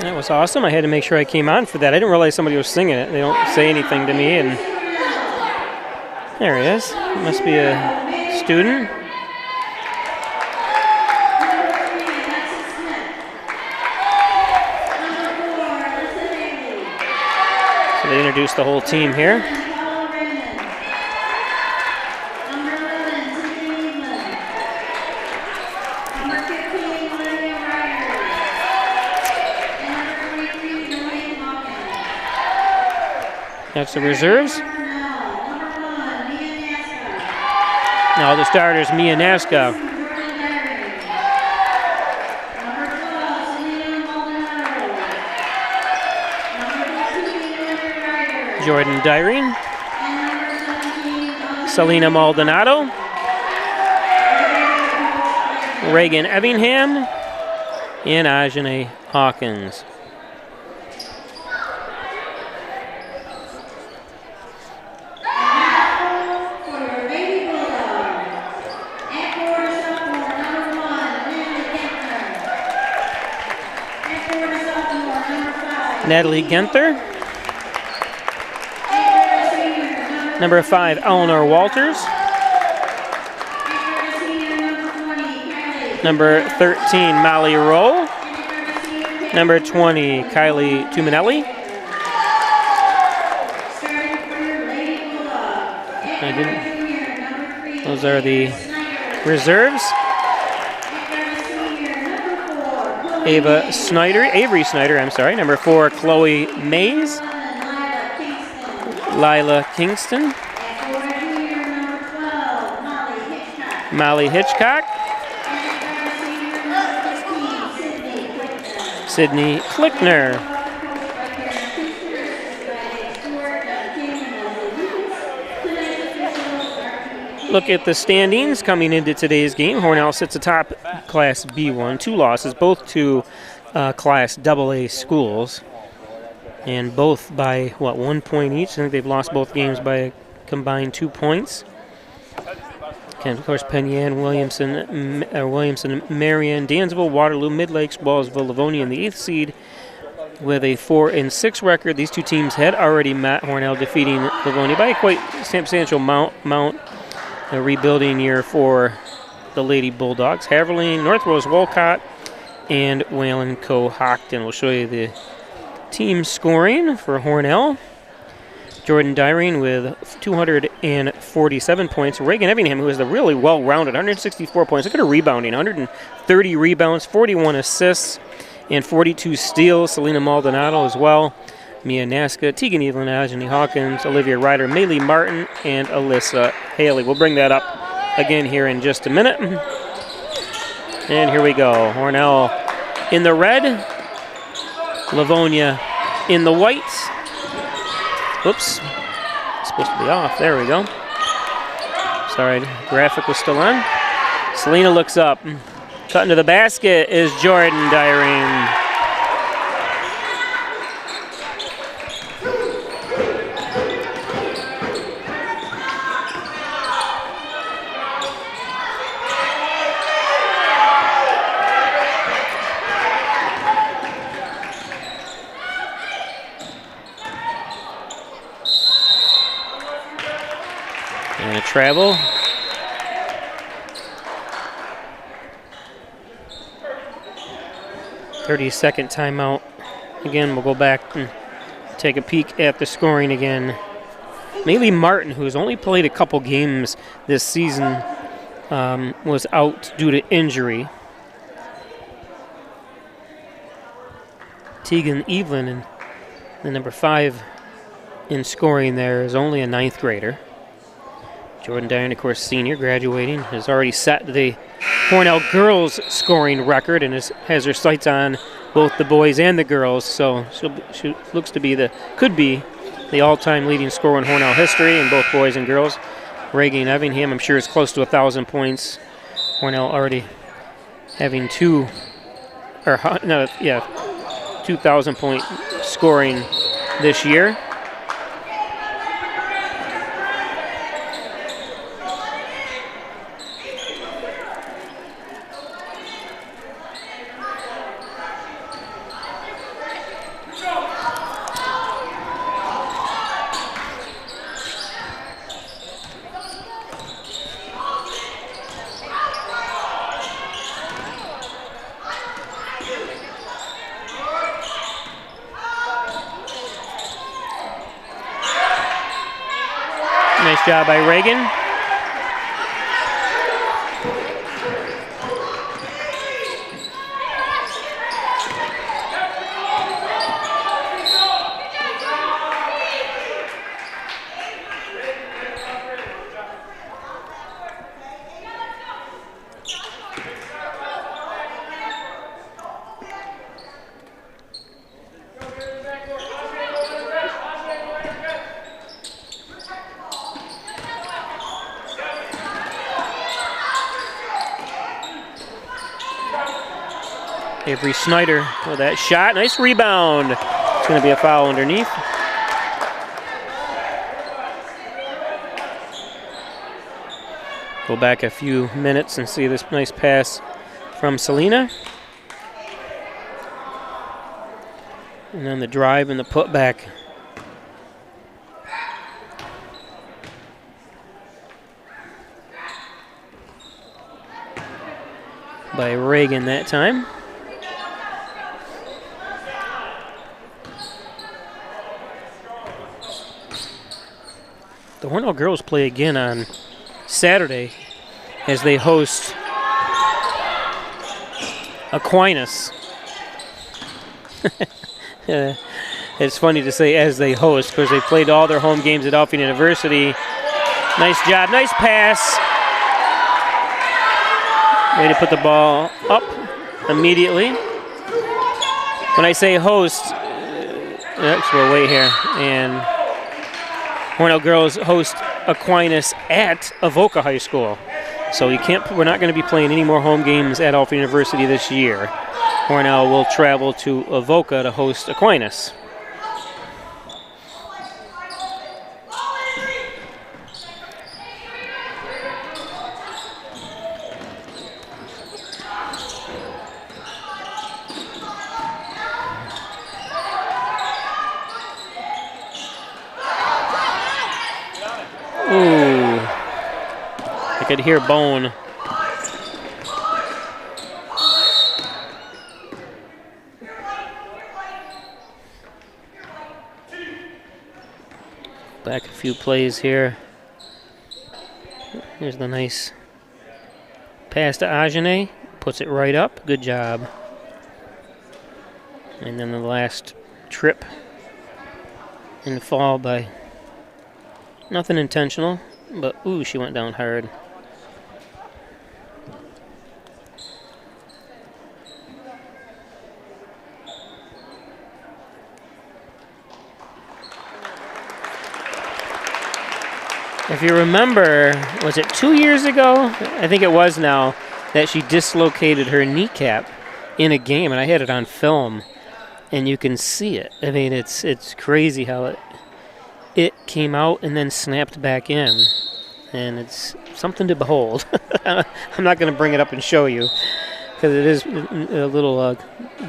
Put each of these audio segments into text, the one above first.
That was awesome. I had to make sure I came on for that. I didn't realize somebody was singing it. They don't say anything to me. And there he is. Must be a student. So they introduced the whole team here. That's the reserves. Now the starters, Mia Naska. Jordan Dyrene. Selena Maldonado. Reagan Evingham. And Ajane Hawkins. Natalie Genther. Number 5, Eleanor Walters. Number 13, Molly Rowe. Number 20, Kylie Tuminelli. Those are the reserves. Avery Snyder, I'm sorry. Number 4, Chloe Mays. Lila Kingston. Molly Hitchcock. Sydney Klickner. Look at the standings coming into today's game. Hornell sits atop Class B1, 2 losses, both to Class AA schools, and both by, 1 point each. I think they've lost both games by a combined 2 points. And, of course, Penn Yan, Williamson, Marion, Dansville, Waterloo, Mid-Lakes, Wallsville, Livonia in the 8th seed with a 4-6 record. These two teams had already met Hornell, defeating Livonia by a quite substantial amount. A rebuilding year for the Lady Bulldogs. Haverling, North Rose Wolcott, and Wayland Cohocton. We'll show you the team scoring for Hornell. Jordan Dyrene with 247 points. Reagan Evingham, who is the really well-rounded, 164 points. Look at her rebounding, 130 rebounds, 41 assists, and 42 steals. Selena Maldonado as well. Mia Naska, Tegan Evelyn, Ajani Hawkins, Olivia Ryder, Maylee Martin, and Alyssa Haley. We'll bring that up again here in just a minute. And here we go. Hornell in the red. Livonia in the white. Whoops. It's supposed to be off. There we go. Sorry, graphic was still on. Selena looks up. Cutting to the basket is Jordan Dyrene. And a travel. "30-second timeout." Again, we'll go back and take a peek at the scoring again. Maylee Martin, who has only played a couple games this season, was out due to injury. Tegan Evelyn, and the number 5 in scoring there, is only a 9th grader. Jordan Dyrene, of course, senior, graduating, has already set the Hornell girls scoring record and has her sights on both the boys and the girls. So she looks to be could be the all-time leading scorer in Hornell history in both boys and girls. Reagan Evingham, I'm sure, is close to 1,000 points. Hornell already having 2,000-point scoring this year. job by Reagan. Avery Snyder with that shot. Nice rebound. It's going to be a foul underneath. Go back a few minutes and see this nice pass from Selena. And then the drive and the putback. By Reagan that time. The Hornell girls play again on Saturday as they host Aquinas. It's funny to say as they host because they played all their home games at Alpine University. Nice job, nice pass. Way to put the ball up immediately. When I say host, we'll wait here. And Hornell girls host Aquinas at Avoca High School. So we're not going to be playing any more home games at Alpine University this year. Hornell will travel to Avoca to host Aquinas. Ooh, I could hear Bone. Back a few plays here. Here's the nice pass to Ajane. Puts it right up. Good job. And then the last trip and fall by nothing intentional, but ooh, she went down hard. If you remember, was it 2 years ago? I think it was now, that she dislocated her kneecap in a game, and I had it on film, and you can see it. I mean, it's crazy how it came out and then snapped back in, and it's something to behold. I'm not going to bring it up and show you because it is a little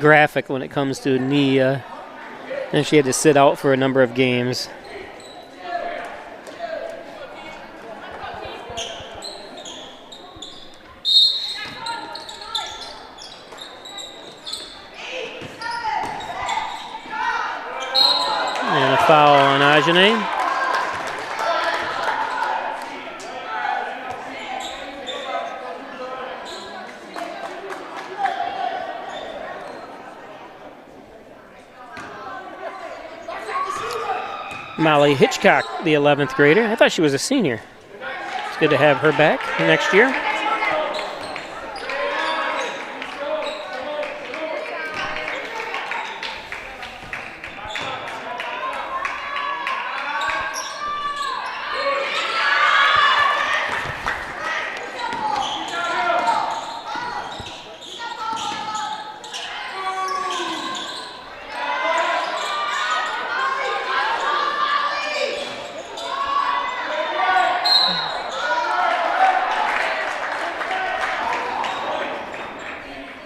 graphic when it comes to knee, and she had to sit out for a number of games. And a foul on Ajane. Molly Hitchcock, the 11th grader. I thought she was a senior. It's good to have her back next year.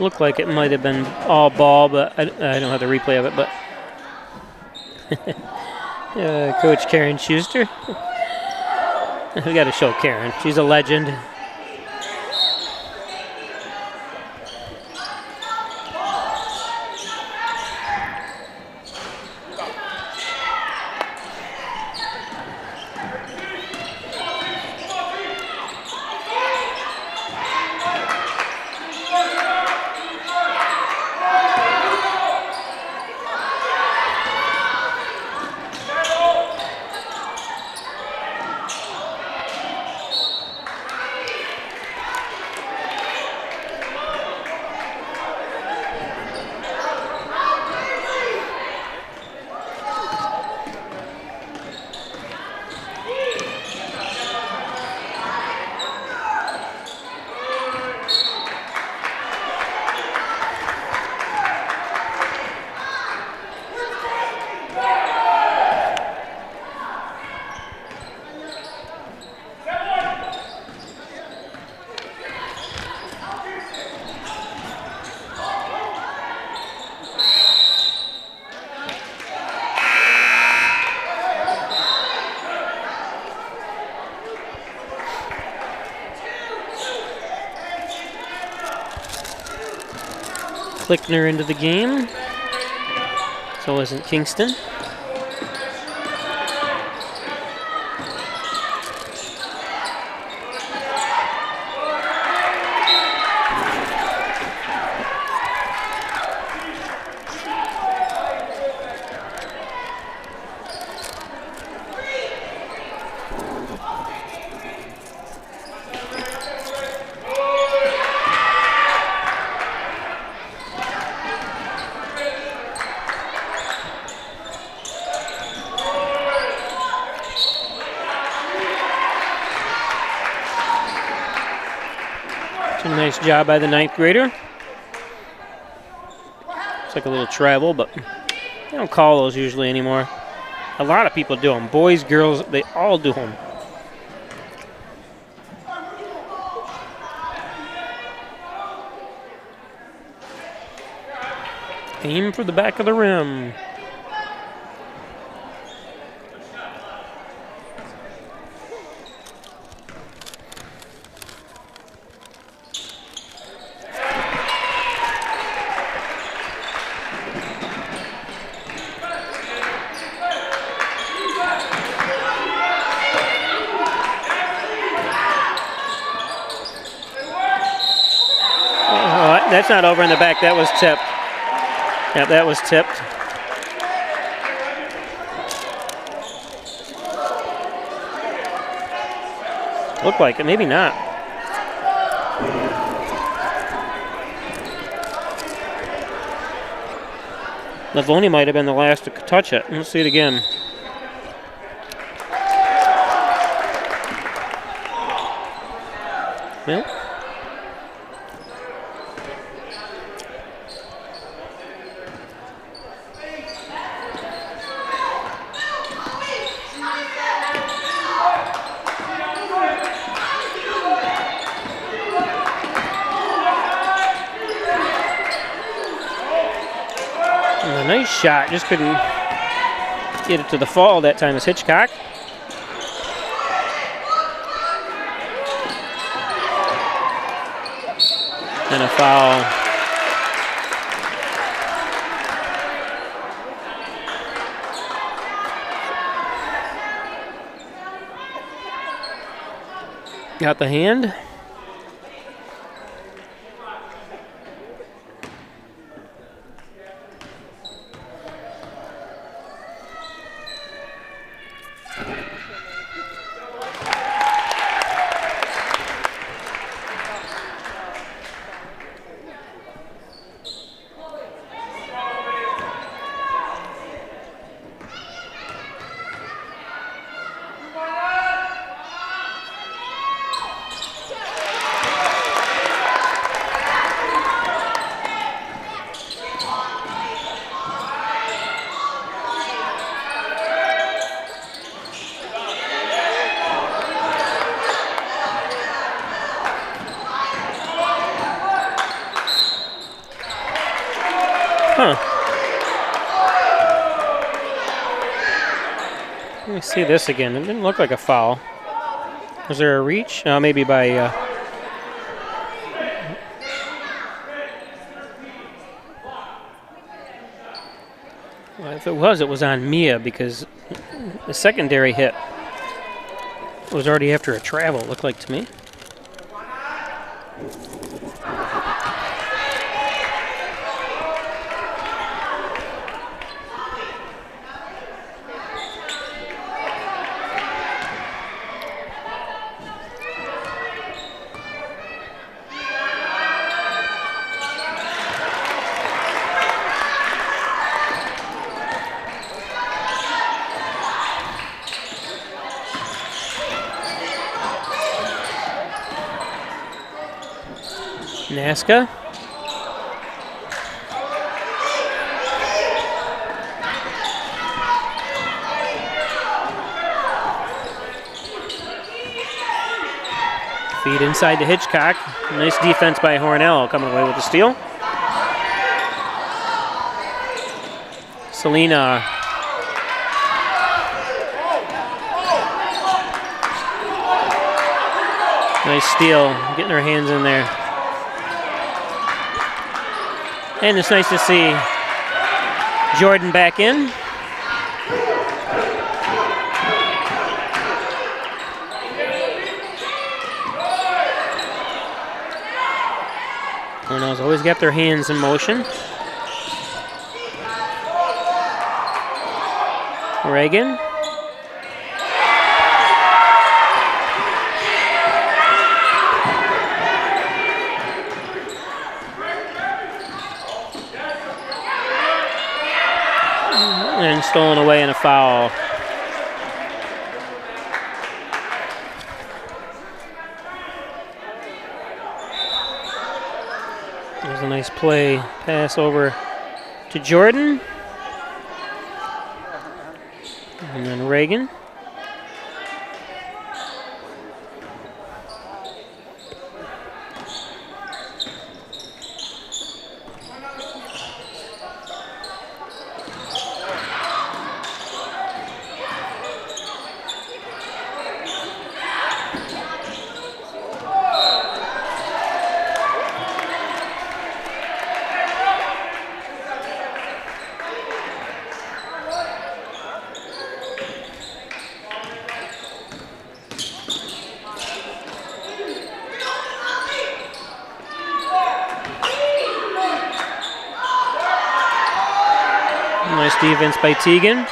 Looked like it might have been all ball, but I don't have the replay of it. But Coach Karen Schuster, we got to show Karen. She's a legend. Klickner into the game. So isn't Kingston. Nice job by the 9th grader. It's like a little travel, but they don't call those usually anymore. A lot of people do them. Boys, girls, they all do them. Aim for the back of the rim. That's not over in the back. That was tipped. Yep, that was tipped. Looked like it. Maybe not. Livonia might have been the last to touch it. Let's see it again. Well. Nice shot, just couldn't get it to the fall that time as Hitchcock. And a foul. Got the hand. Let me see this again. It didn't look like a foul. Was there a reach? Maybe by... well, if it was on Mia because the secondary hit was already after a travel, it looked like to me. Nazca. Feed inside to Hitchcock. Nice defense by Hornell coming away with the steal. Selena. Nice steal, getting her hands in there. And it's nice to see Jordan back in. Hornell's always got their hands in motion. Reagan. And stolen away in a foul. There's a nice play, pass over to Jordan. And then Reagan. Nice defense by Teagan.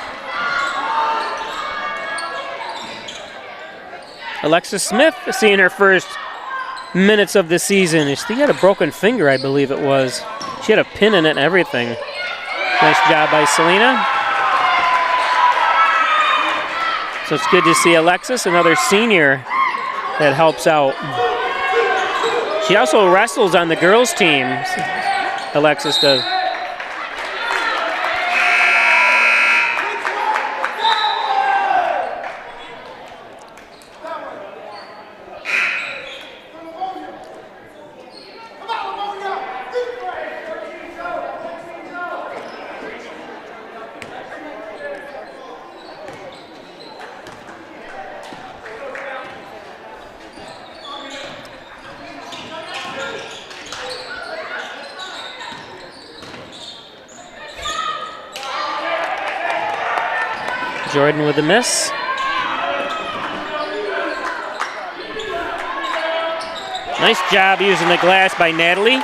Alexis Smith seeing her first minutes of the season. She had a broken finger, I believe it was. She had a pin in it and everything. Nice job by Selena. So it's good to see Alexis, another senior that helps out. She also wrestles on the girls' team, Alexis does. Jordan with a miss. Nice job using the glass by Natalie.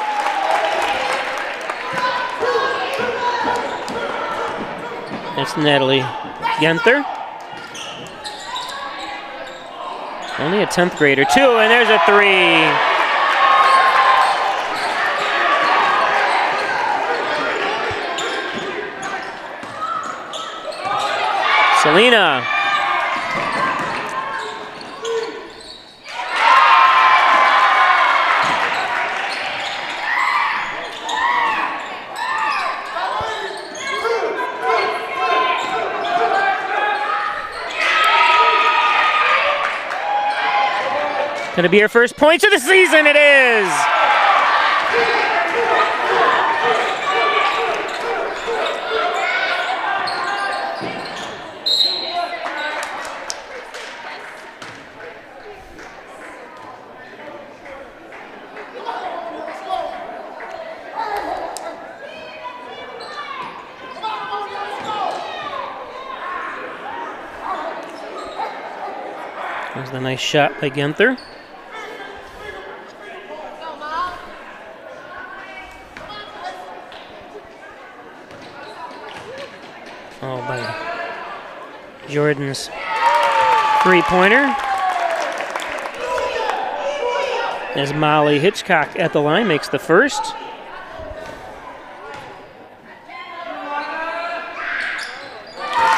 That's Natalie Genther. Only a 10th grader, too, and there's a three. Selena. Gonna be her first points of the season, it is! There's the nice shot by Genther. Oh, by Jordan's three-pointer. As Molly Hitchcock at the line makes the first.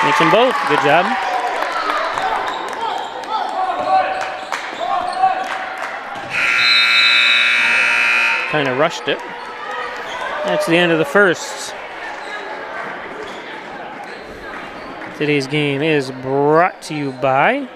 Makes them both. Good job. Kind of rushed it. That's the end of the first. Today's game is brought to you by...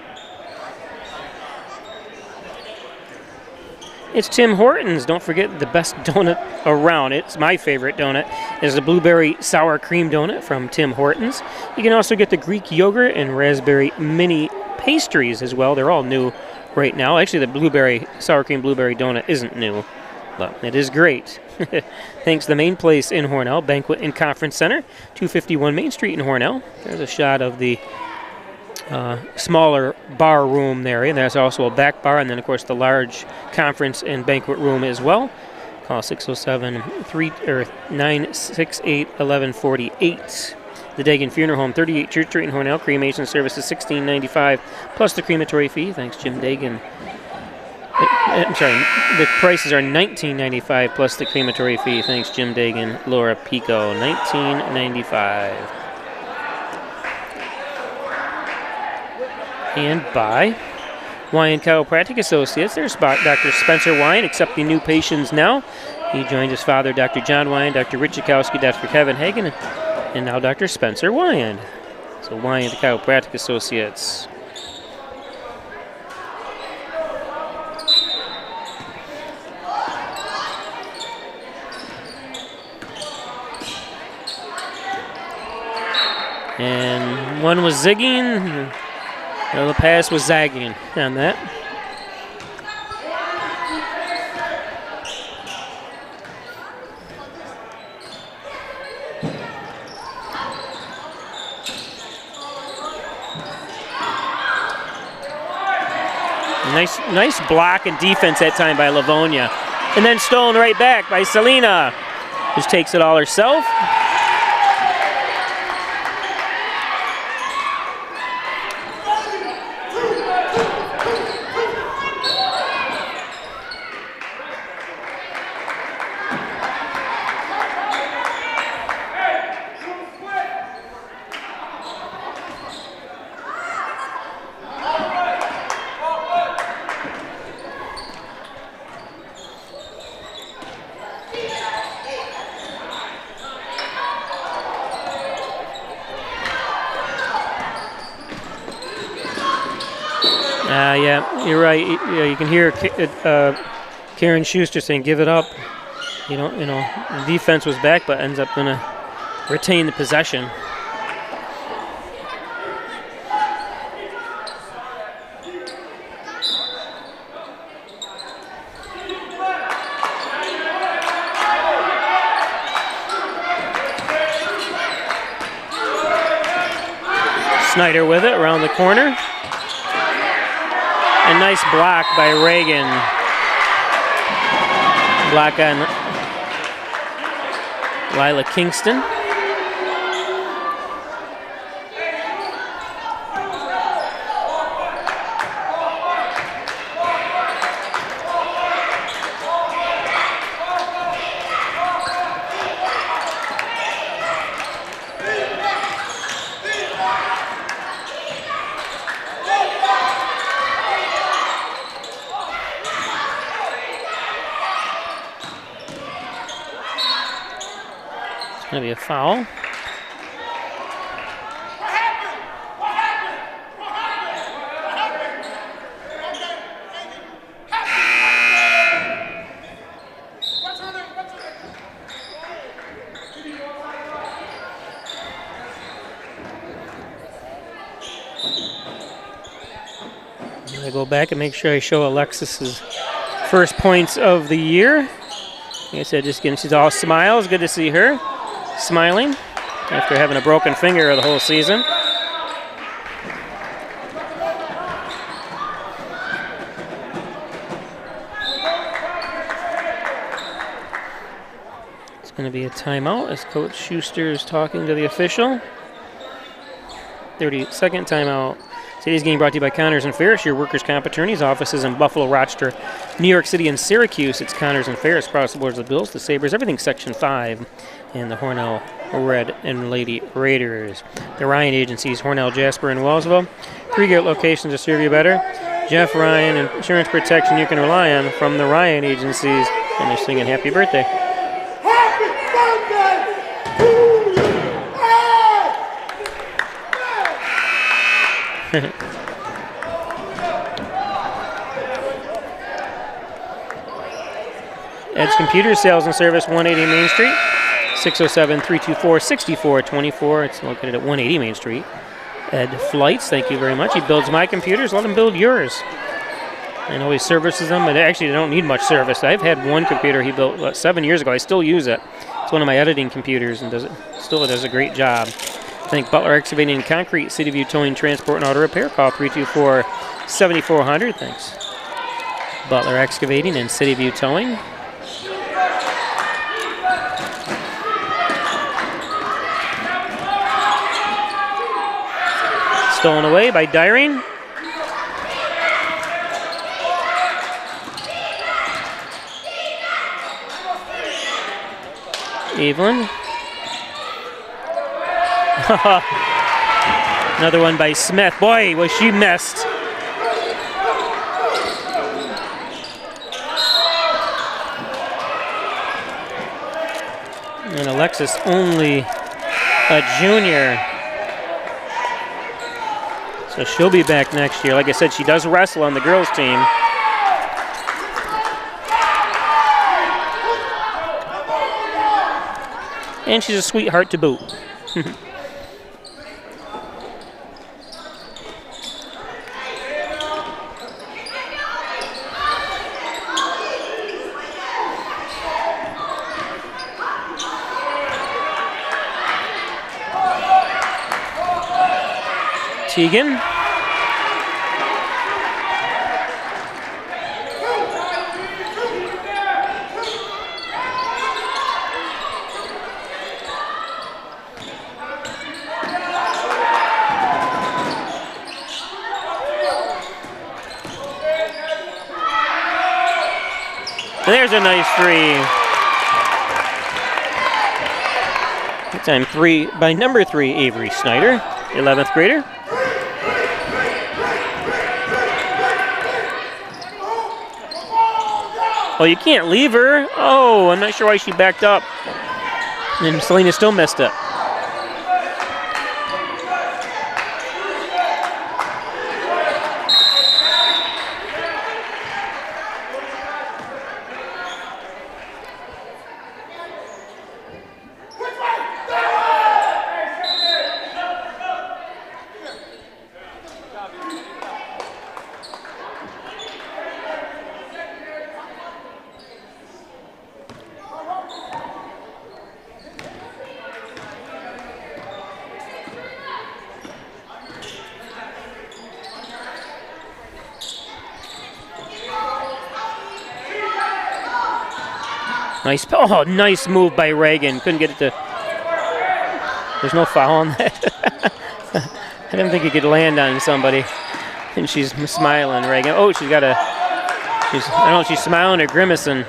It's Tim Hortons. Don't forget the best donut around. It's my favorite donut. It's the blueberry sour cream donut from Tim Hortons. You can also get the Greek yogurt and raspberry mini pastries as well. They're all new right now. Actually, the blueberry sour cream blueberry donut isn't new. Well, it is great. Thanks to the main place in Hornell, Banquet and Conference Center, 251 Main Street in Hornell. There's a shot of the smaller bar room there, and there's also a back bar, and then of course the large conference and banquet room as well. Call 607-968-1148. The Dagan Funeral Home, 38 Church Street in Hornell. Cremation service is $16.95 plus the crematory fee. Thanks, Jim Dagan. I'm sorry, the prices are $19.95 plus the crematory fee. Thanks, Jim Dagan, Laura Pico, $19.95. And by Wyan Chiropractic Associates, there's Dr. Spencer Wyan accepting new patients now. He joined his father, Dr. John Wyan, Dr. Rich Zukowski, Dr. Kevin Hagen, and now Dr. Spencer Wyan. So Wyan Chiropractic Associates. And one was zigging. The pass was zagging on that. Nice block and defense that time by Livonia. And then stolen right back by Selena, who takes it all herself. Yeah, you're right. You can hear Karen Schuster saying, "Give it up." The defense was back, but ends up going to retain the possession. Snyder with it around the corner. A nice block by Reagan. Block on Lila Kingston. Going to be a foul. I go back and make sure I show Alexis's first points of the year. Like I said, she's all smiles. Good to see her smiling after having a broken finger the whole season. It's going to be a timeout as Coach Schuster is talking to the official. 30-second timeout. Today's game brought to you by Connors and Ferris, your workers' comp attorneys. Offices in Buffalo, Rochester, New York City, and Syracuse. It's Connors and Ferris across the boards of the Bills, the Sabres, everything Section 5, and the Hornell Red and Lady Raiders. The Ryan agencies, Hornell, Jasper, and Wellsville. 3 great locations to serve you better. Jeff Ryan, and insurance protection you can rely on from the Ryan agencies. And they're singing happy birthday. Happy birthday to you! Ed's Computer Sales and Service, 180 Main Street, 607-324-6424. It's located at 180 Main Street. Ed Flights, thank you very much. He builds my computers. Let him build yours. and always services them. But actually, they don't need much service. I've had one computer he built 7 years ago. I still use it. It's one of my editing computers, and still does a great job. Thank Butler Excavating and Concrete, City View Towing, Transport, and Auto Repair. Call 324-7400. Thanks, Butler Excavating and City View Towing. Stolen away by Dyring. Evelyn. Another one by Smith. Boy, was she missed. And Alexis only a junior. So she'll be back next year. Like I said, she does wrestle on the girls' team. And she's a sweetheart to boot. Teagan. There's a nice three. That time three by number 3, Avery Snyder, 11th grader. Oh, you can't leave her. Oh, I'm not sure why she backed up. And Selena still missed it. Nice move by Reagan. Couldn't get it to. There's no foul on that. I didn't think he could land on somebody. And she's smiling, Reagan. Oh, she's got a. I don't know if she's smiling or grimacing.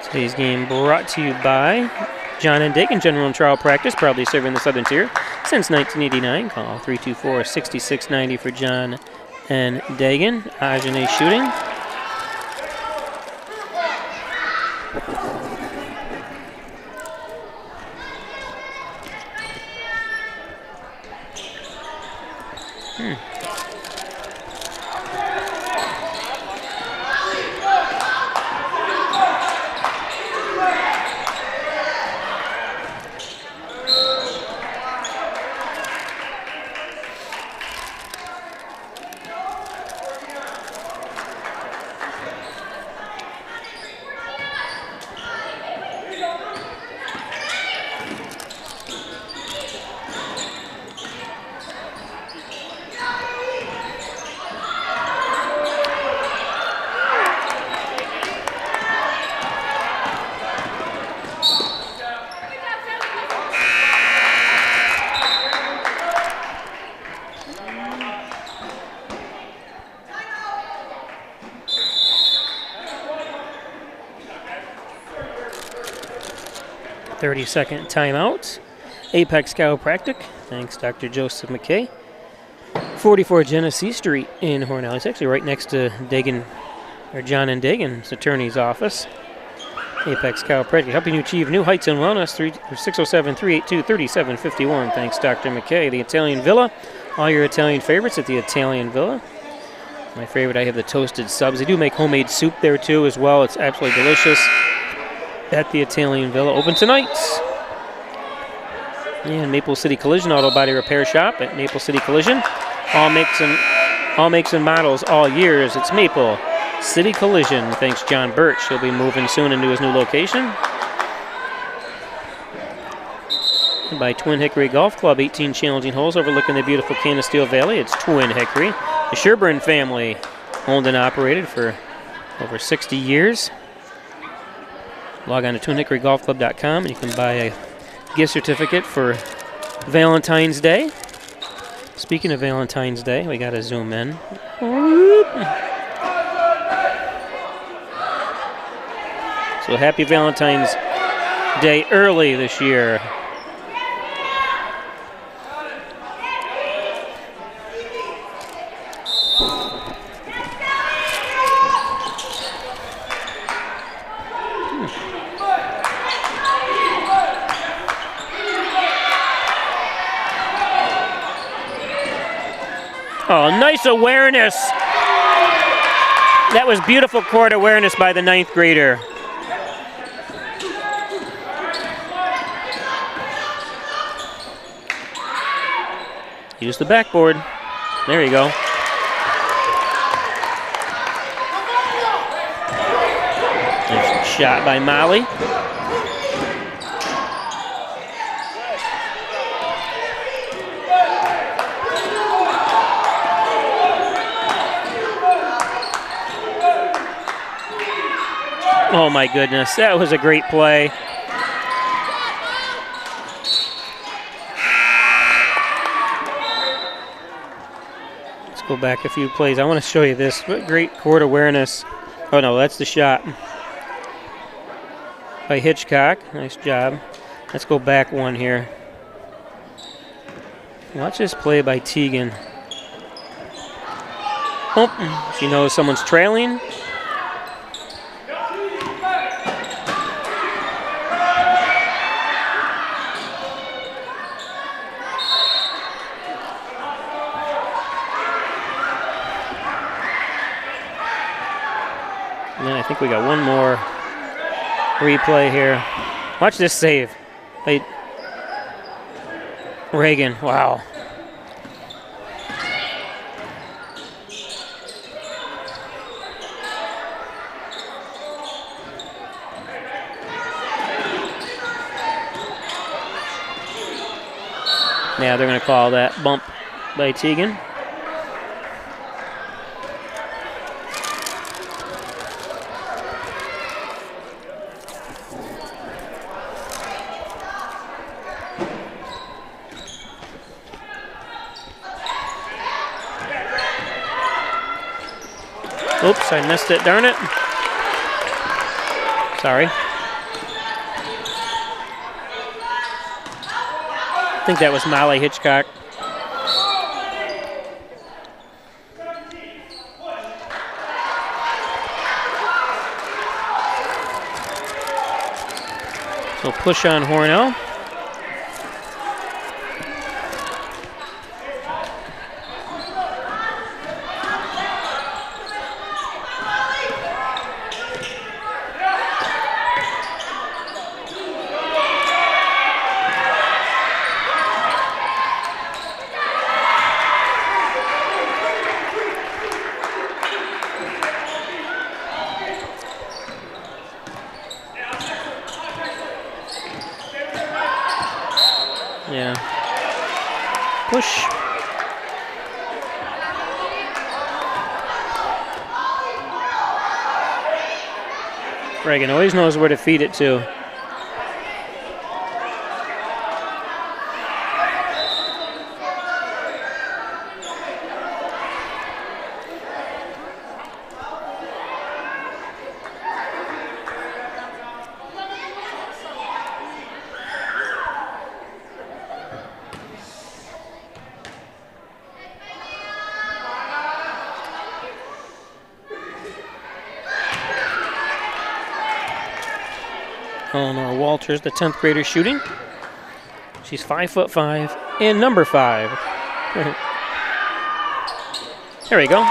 Today's game brought to you by John and Dagan General and Trial Practice, proudly serving the Southern Tier since 1989. Call 324-6690 for John and Dagan. Ajane shooting. Second timeout. Apex Chiropractic. Thanks, Dr. Joseph McKay. 44 Genesee Street in Hornell. It's actually right next to Dagan, or John and Dagan's attorney's office. Apex Chiropractic, helping you achieve new heights in wellness. 607-382-3751. Thanks, Dr. McKay. The Italian Villa. All your Italian favorites at the Italian Villa. My favorite, I have the toasted subs. They do make homemade soup there, too, as well. It's absolutely delicious at the Italian Villa. Open tonight. And Maple City Collision Auto Body Repair Shop at Maple City Collision. All makes and models, all years. It's Maple City Collision. Thanks, John Birch. He'll be moving soon into his new location. And by Twin Hickory Golf Club, 18 challenging holes overlooking the beautiful Canisteel Valley. It's Twin Hickory. The Sherburne family owned and operated for over 60 years. Log on to twinhickorygolfclub.com and you can buy a gift certificate for Valentine's Day. Speaking of Valentine's Day, we got to zoom in. So happy Valentine's Day early this year. Oh, nice awareness. That was beautiful court awareness by the 9th grader. Use the backboard. There you go. Nice shot by Molly. Oh my goodness, that was a great play. Let's go back a few plays. I want to show you this. What great court awareness. Oh no, that's the shot by Hitchcock. Nice job. Let's go back one here. Watch this play by Teagan. Oh, she knows someone's trailing. And then I think we got one more replay here. Watch this save. Hey, Reagan, wow. Yeah, they're going to call that bump by Teagan. Oops, I missed it, darn it. Sorry. I think that was Molly Hitchcock. So push on Hornell. Yeah. Push. Reagan always knows where to feed it to. Eleanor Walters, the 10th grader shooting. She's 5'5" and number 5. There we go.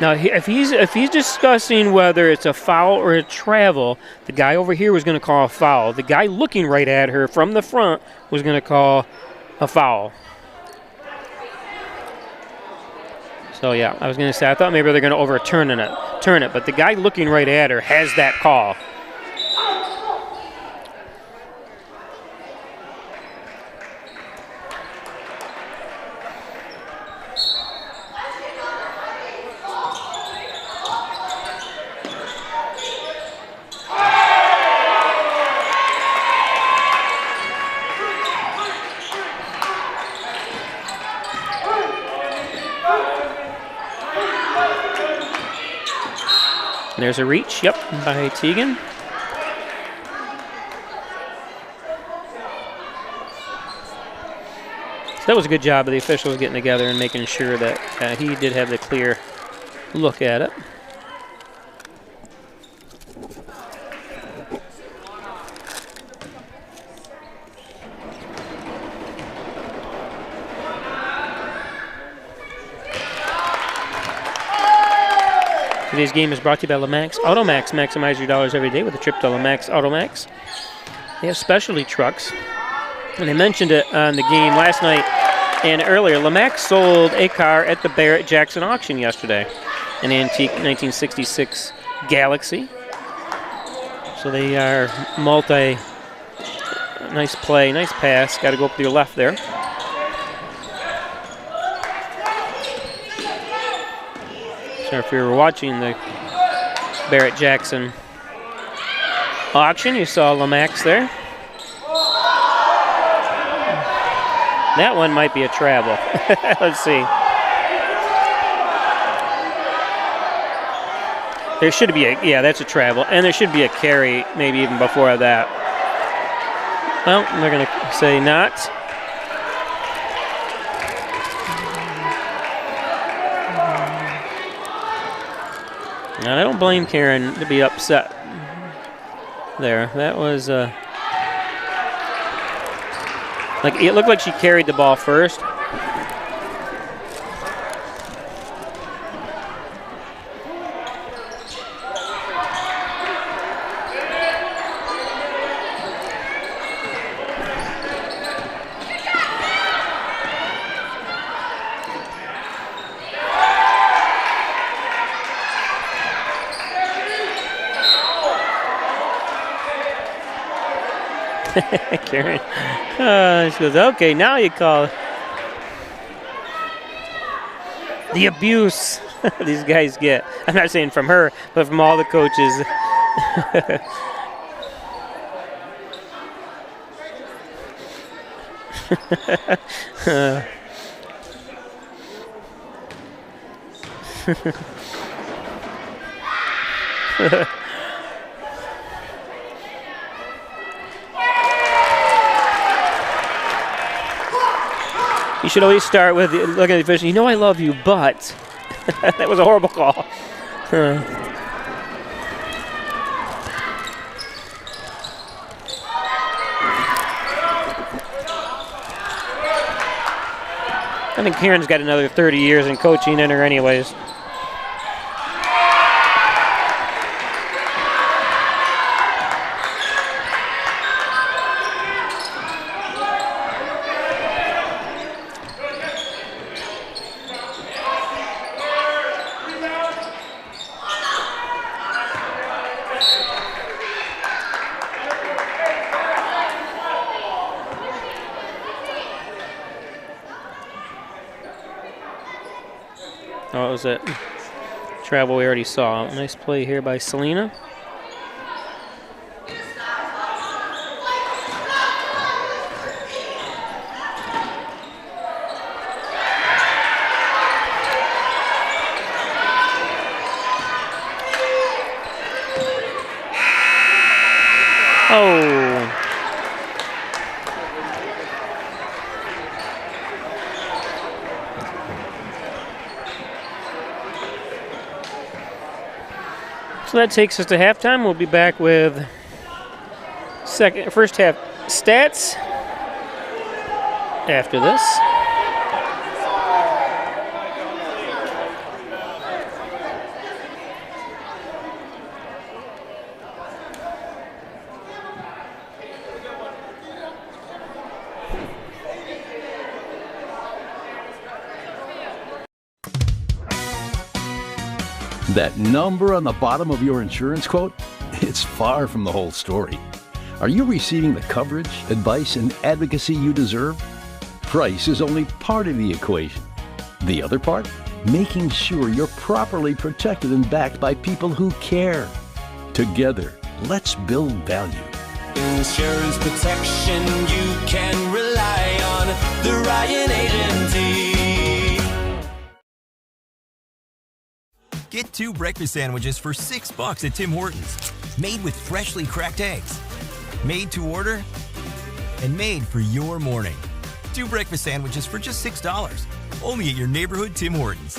Now, if he's discussing whether it's a foul or a travel, the guy over here was going to call a foul. The guy looking right at her from the front was going to call a foul. So yeah, I was going to say I thought maybe they're going to overturn it, but the guy looking right at her has that call. There's a reach, yep, by Teagan. So that was a good job of the officials getting together and making sure that he did have the clear look at it. Today's game is brought to you by Lamax Automax. Maximize your dollars every day with a trip to Lamax Automax. They have specialty trucks. And I mentioned it on the game last night and earlier. Lamax sold a car at the Barrett-Jackson auction yesterday, an antique 1966 Galaxy. So they are multi. Nice play, nice pass. Got to go up to your left there. So if you were watching the Barrett-Jackson auction, you saw Lamax there. That one might be a travel. Let's see. There should be a, yeah, that's a travel. And there should be a carry maybe even before that. Well, they're going to say not. And I don't blame Karen to be upset there. That was like it looked like she carried the ball first. Karen. She goes, okay, now you call the abuse these guys get. I'm not saying from her, but from all the coaches. You should always start with looking at the official. You know I love you, but that was a horrible call. I think Karen's got another 30 years in coaching in her anyways. Oh, it was that travel we already saw. Nice play here by Selena. Oh. So that takes us to halftime. We'll be back with first half stats after this. That number on the bottom of your insurance quote? It's far from the whole story. Are you receiving the coverage, advice, and advocacy you deserve? Price is only part of the equation. The other part? Making sure you're properly protected and backed by people who care. Together, let's build value. Insurance protection you can rely on. The Ryan Agency. Get 2 breakfast sandwiches for $6 at Tim Hortons. Made with freshly cracked eggs. Made to order. And made for your morning. 2 breakfast sandwiches for just $6. Only at your neighborhood Tim Hortons.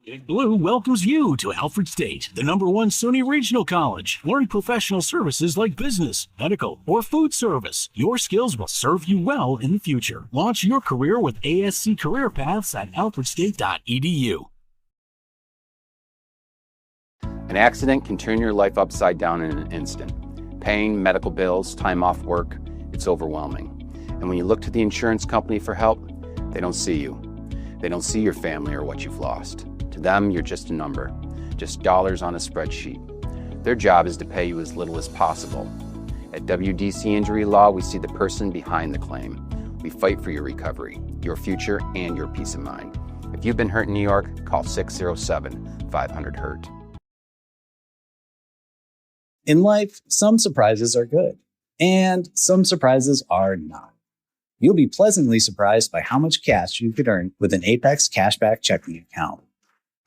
Big Blue welcomes you to Alfred State, the #1 SUNY Regional College. Learn professional services like business, medical, or food service. Your skills will serve you well in the future. Launch your career with ASC Career Paths at alfredstate.edu. An accident can turn your life upside down in an instant. Pain, medical bills, time off work, it's overwhelming. And when you look to the insurance company for help, they don't see you. They don't see your family or what you've lost. To them, you're just a number, just dollars on a spreadsheet. Their job is to pay you as little as possible. At WDC Injury Law, we see the person behind the claim. We fight for your recovery, your future, and your peace of mind. If you've been hurt in New York, call 607-500-HURT. In life, some surprises are good, and some surprises are not. You'll be pleasantly surprised by how much cash you could earn with an Apex Cashback checking account.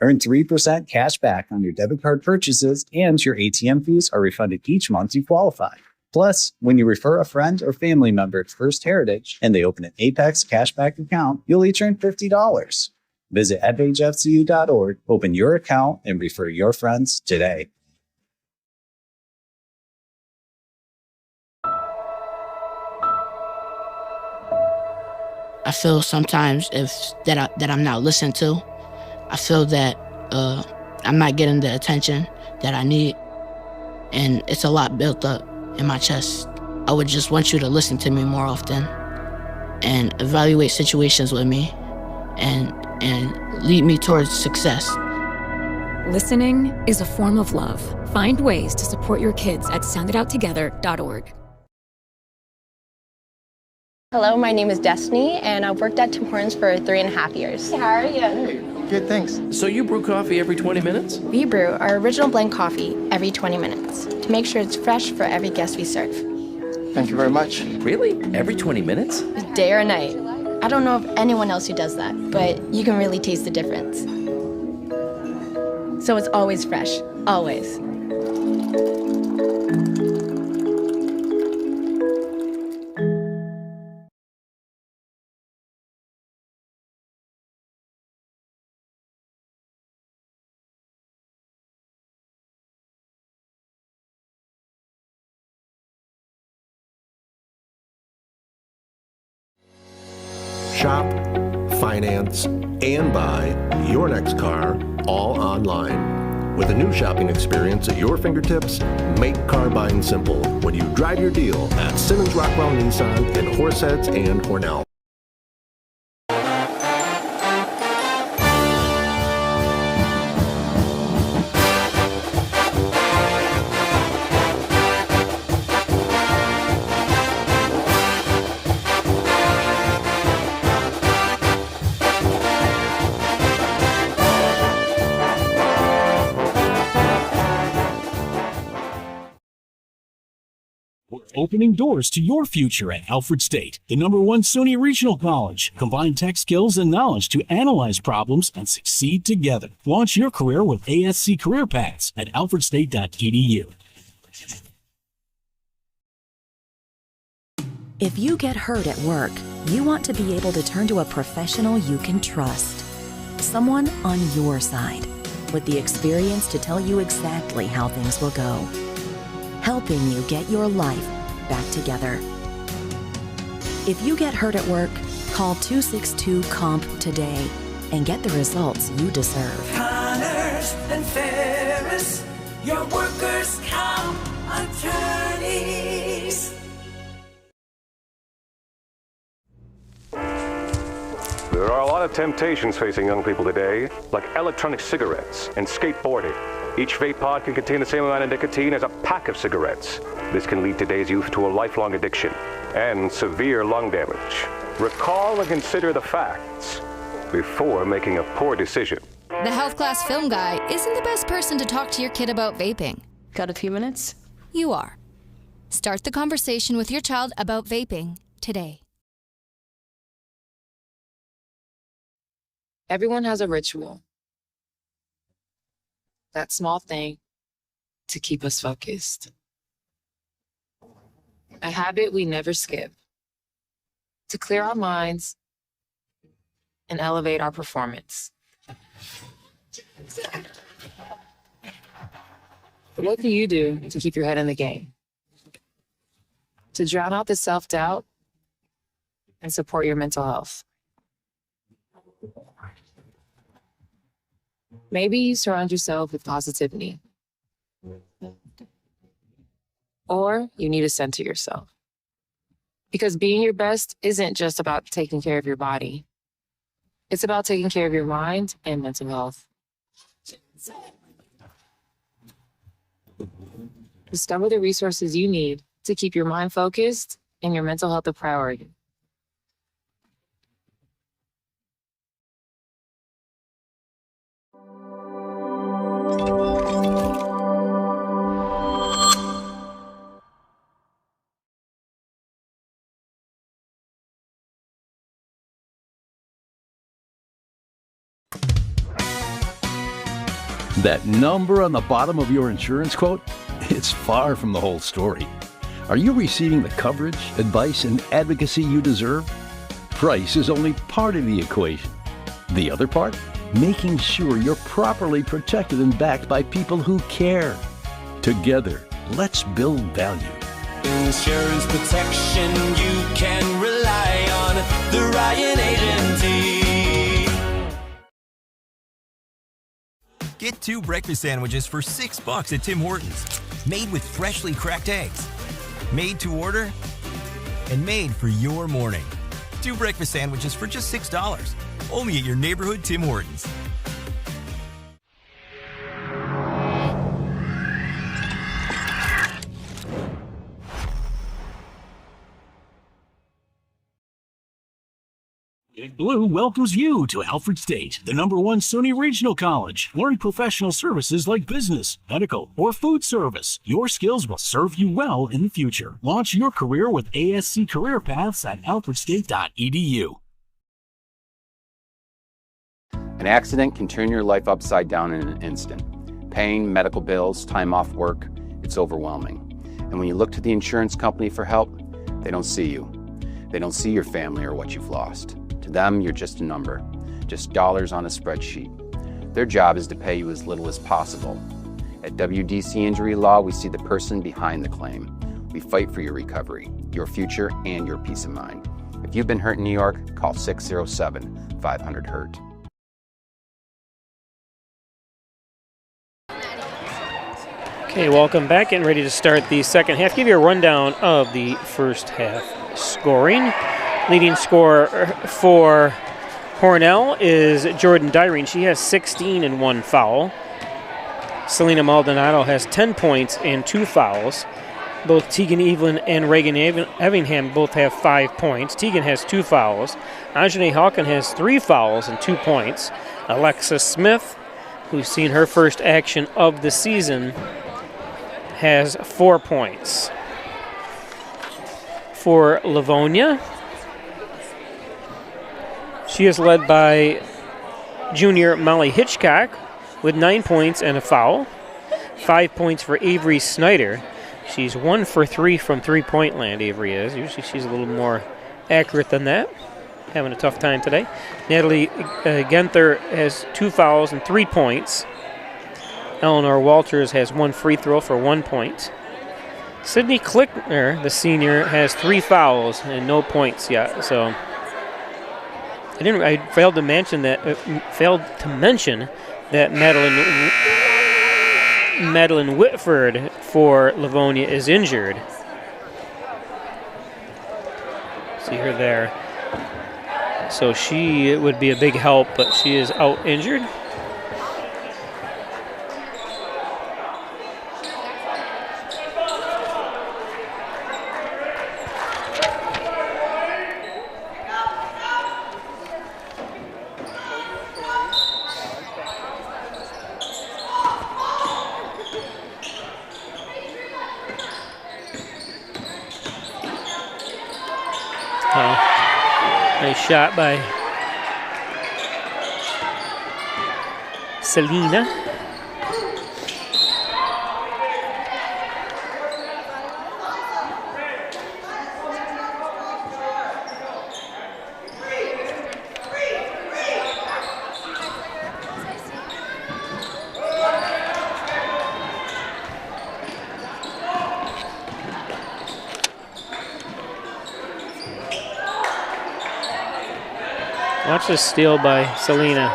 Earn 3% cash back on your debit card purchases, and your ATM fees are refunded each month you qualify. Plus, when you refer a friend or family member to First Heritage and they open an Apex Cashback account, you'll each earn $50. Visit fhfcu.org, open your account, and refer your friends today. I feel sometimes that I'm not listened to. I feel that I'm not getting the attention that I need, and it's a lot built up in my chest. I would just want you to listen to me more often and evaluate situations with me and lead me towards success. Listening is a form of love. Find ways to support your kids at sounditouttogether.org. Hello, my name is Destiny, and I've worked at Tim Hortons for 3.5 years. How are you? Hey, good, thanks. So you brew coffee every 20 minutes? We brew our original blend coffee every 20 minutes to make sure it's fresh for every guest we serve. Thank you very much. Really? Every 20 minutes? Day or night. I don't know of anyone else who does that, but you can really taste the difference. So it's always fresh, always. Shop, finance, and buy your next car all online. With a new shopping experience at your fingertips, make car buying simple when you drive your deal at Simmons Rockwell Nissan in Horseheads and Hornell. opening doors to your future at Alfred State, the #1 SUNY Regional College. Combine tech skills and knowledge to analyze problems and succeed together. Launch your career with ASC Career Paths at alfredstate.edu. If you get hurt at work, you want to be able to turn to a professional you can trust. Someone on your side, with the experience to tell you exactly how things will go. Helping you get your life back together. If you get hurt at work, call 262-COMP today and get the results you deserve. Connors and Ferris, your workers' comp attorneys. There are a lot of temptations facing young people today, like electronic cigarettes and skateboarding. Each vape pod can contain the same amount of nicotine as a pack of cigarettes. This can lead today's youth to a lifelong addiction and severe lung damage. Recall and consider the facts before making a poor decision. The health class film guy isn't the best person to talk to your kid about vaping. Got a few minutes? You are. Start the conversation with your child about vaping today. Everyone has a ritual. That small thing to keep us focused. A habit we never skip. To clear our minds and elevate our performance. What can you do to keep your head in the game? To drown out the self-doubt and support your mental health. Maybe you surround yourself with positivity. Or you need to center yourself. Because being your best isn't just about taking care of your body. It's about taking care of your mind and mental health. Discover the resources you need to keep your mind focused and your mental health a priority. That number on the bottom of your insurance quote? It's far from the whole story. Are you receiving the coverage, advice, and advocacy you deserve? Price is only part of the equation. The other part? Making sure you're properly protected and backed by people who care. Together, let's build value. Insurance protection you can rely on. The Ryan Agency. Get 2 breakfast sandwiches for $6 at Tim Hortons. Made with freshly cracked eggs. Made to order and made for your morning. 2 breakfast sandwiches for just $6. Only at your neighborhood Tim Hortons. Big Blue welcomes you to Alfred State, the #1 SUNY Regional College. Learn professional services like business, medical, or food service. Your skills will serve you well in the future. Launch your career with ASC Career Paths at alfredstate.edu. An accident can turn your life upside down in an instant. Pain, medical bills, time off work, it's overwhelming. And when you look to the insurance company for help, they don't see you. They don't see your family or what you've lost. To them, you're just a number, just dollars on a spreadsheet. Their job is to pay you as little as possible. At WDC Injury Law, we see the person behind the claim. We fight for your recovery, your future, and your peace of mind. If you've been hurt in New York, call 607-500-HURT. Okay, welcome back. Getting ready to start the second half. Give you a rundown of the first half scoring. Leading scorer for Hornell is Jordan Dyrene. She has 16 and 1 foul. Selena Maldonado has 10 points and 2 fouls. Both Tegan Evelyn and Reagan Evingham both have 5 points. Tegan has 2 fouls. Ajane Hawken has 3 fouls and 2 points. Alexa Smith, who's seen her first action of the season, has 4 points. for Livonia. She is led by junior Molly Hitchcock with 9 points and a foul. 5 points for Avery Snyder. She's 1 for 3 from three-point land, Avery is. Usually she's a little more accurate than that. Having a tough time today. Natalie Genther has 2 fouls and 3 points. Eleanor Walters has 1 free throw for 1 point. Sydney Klickner, the senior, has 3 fouls and no points yet. So I failed to mention that Madeline Whitford for Livonia is injured. See her there. So she would be a big help, but she is out injured. Nice shot by Selena. Watch this steal by Selena.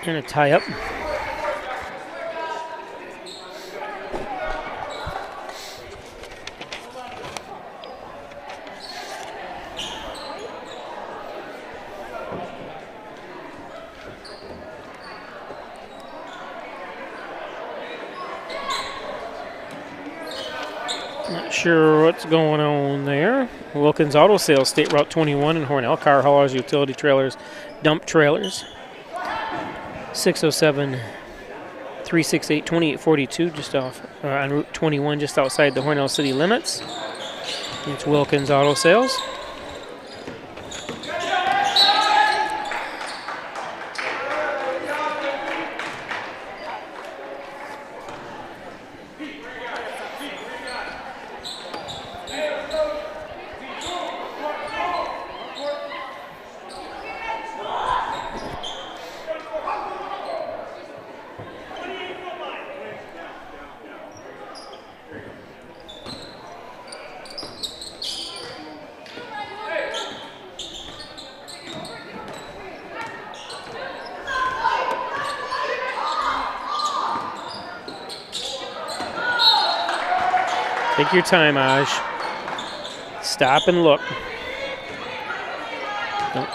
And a tie up. Not sure what's going on there. Wilkins Auto Sales, State Route 21 in Hornell. Car haulers, utility trailers, dump trailers. 607-368-2842, just off on Route 21, just outside the Hornell city limits. It's Wilkins Auto Sales. Take your time, Aj. Stop and look. Nope.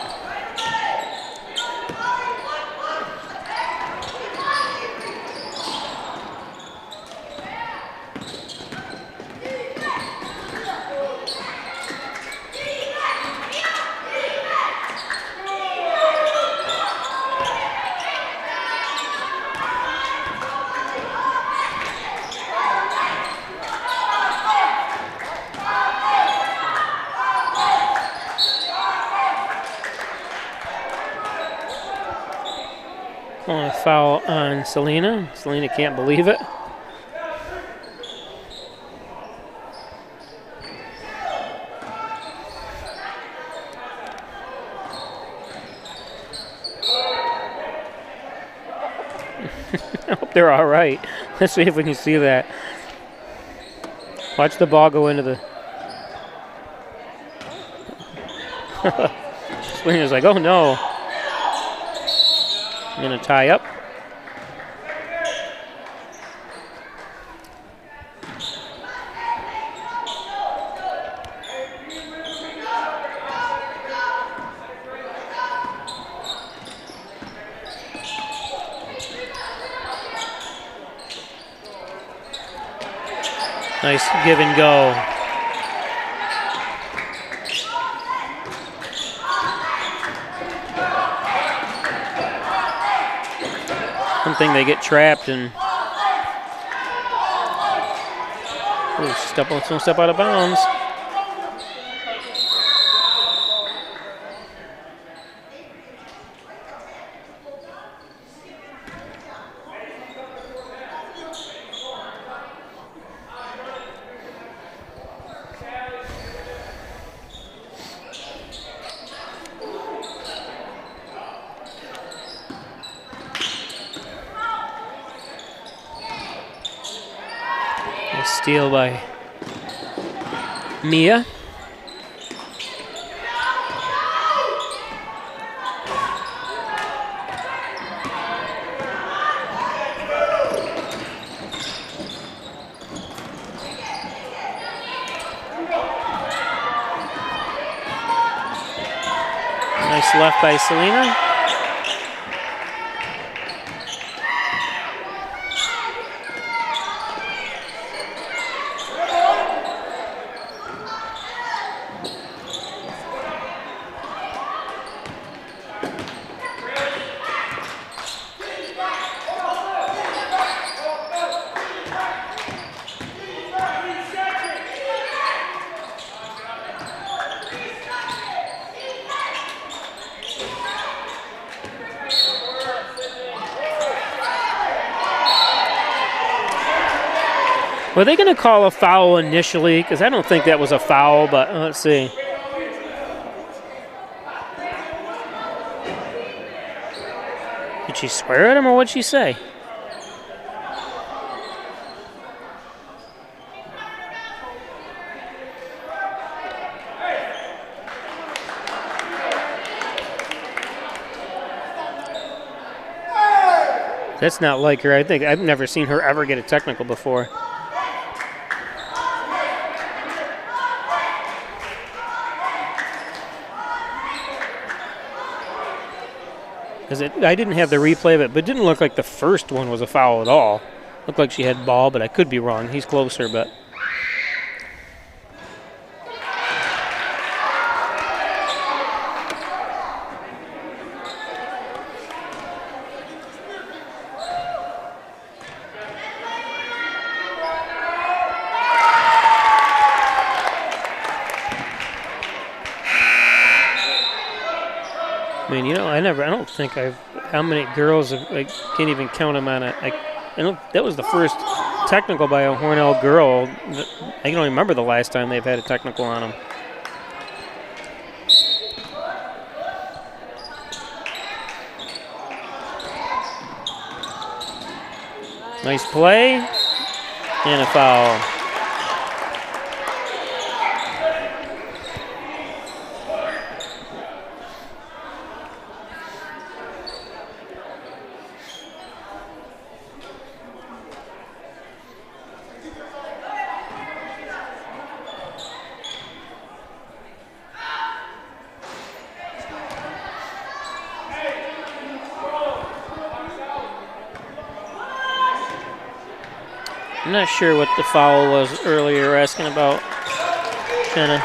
On a foul on Selena. Selena can't believe it. I hope they're all right. Let's see if we can see that. Watch the ball go into the... Selena's like, oh no. I'm going to tie up. Nice give and go. One thing, they get trapped and Ooh, don't step out of bounds. Steal by Mia. Nice left by Selena. Were they going to call a foul initially? Because I don't think that was a foul, but let's see. Did she swear at him, or what'd she say? That's not like her. I think I've never seen her ever get a technical before. I didn't have the replay of it, but it didn't look like the first one was a foul at all. Looked like she had ball, but I could be wrong. He's closer, but... I mean, you know, I don't think how many girls, I can't even count them on it. I know that was the first technical by a Hornell girl. I don't remember the last time they've had a technical on them. Nice play, and a foul. I'm not sure what the foul was earlier, asking about kind of.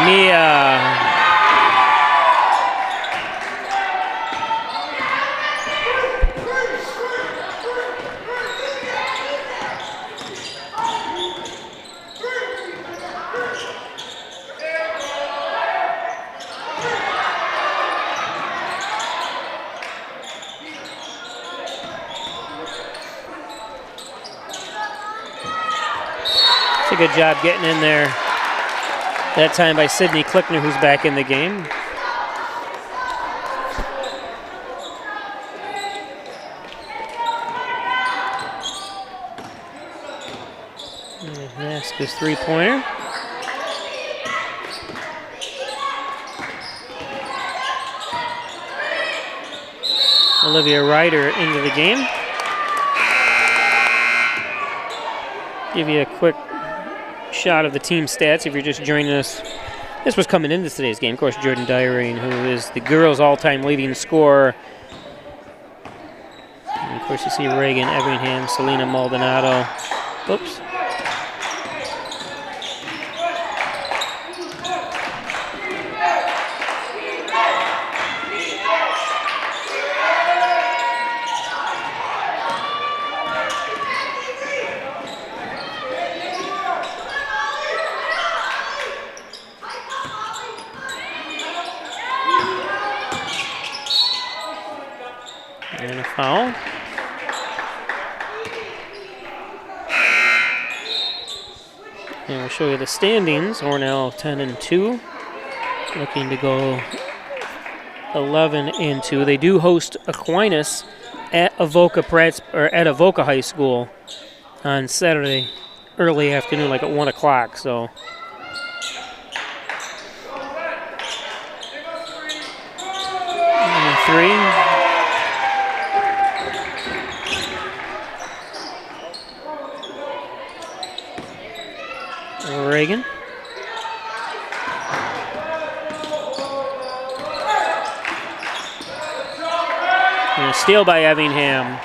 Mia. A good job getting in there that time by Sydney Klickner, who's back in the game. That's his three-pointer. Olivia Ryder into the game. Give you a quick shot of the team stats if you're just joining us. This was coming into today's game. Of course, Jordan Dyring, who is the girls' all-time leading scorer. And of course, you see Reagan Everingham, Selena Maldonado. Oops. foul. And we'll show you the standings. Hornell 10-2, looking to go 11-2. They do host Aquinas at Avoca High School on Saturday, early afternoon, like at 1 o'clock. So. Three. Reagan. And a steal by Effingham.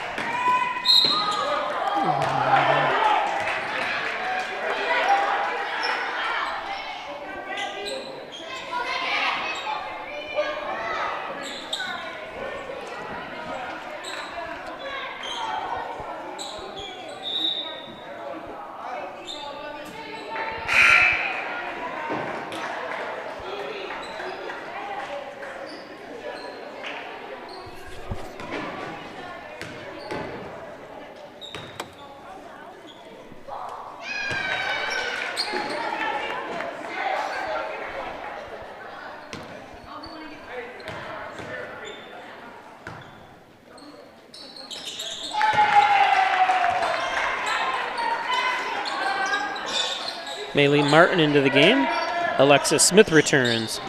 Maylee Martin into the game. Alexa Smith returns.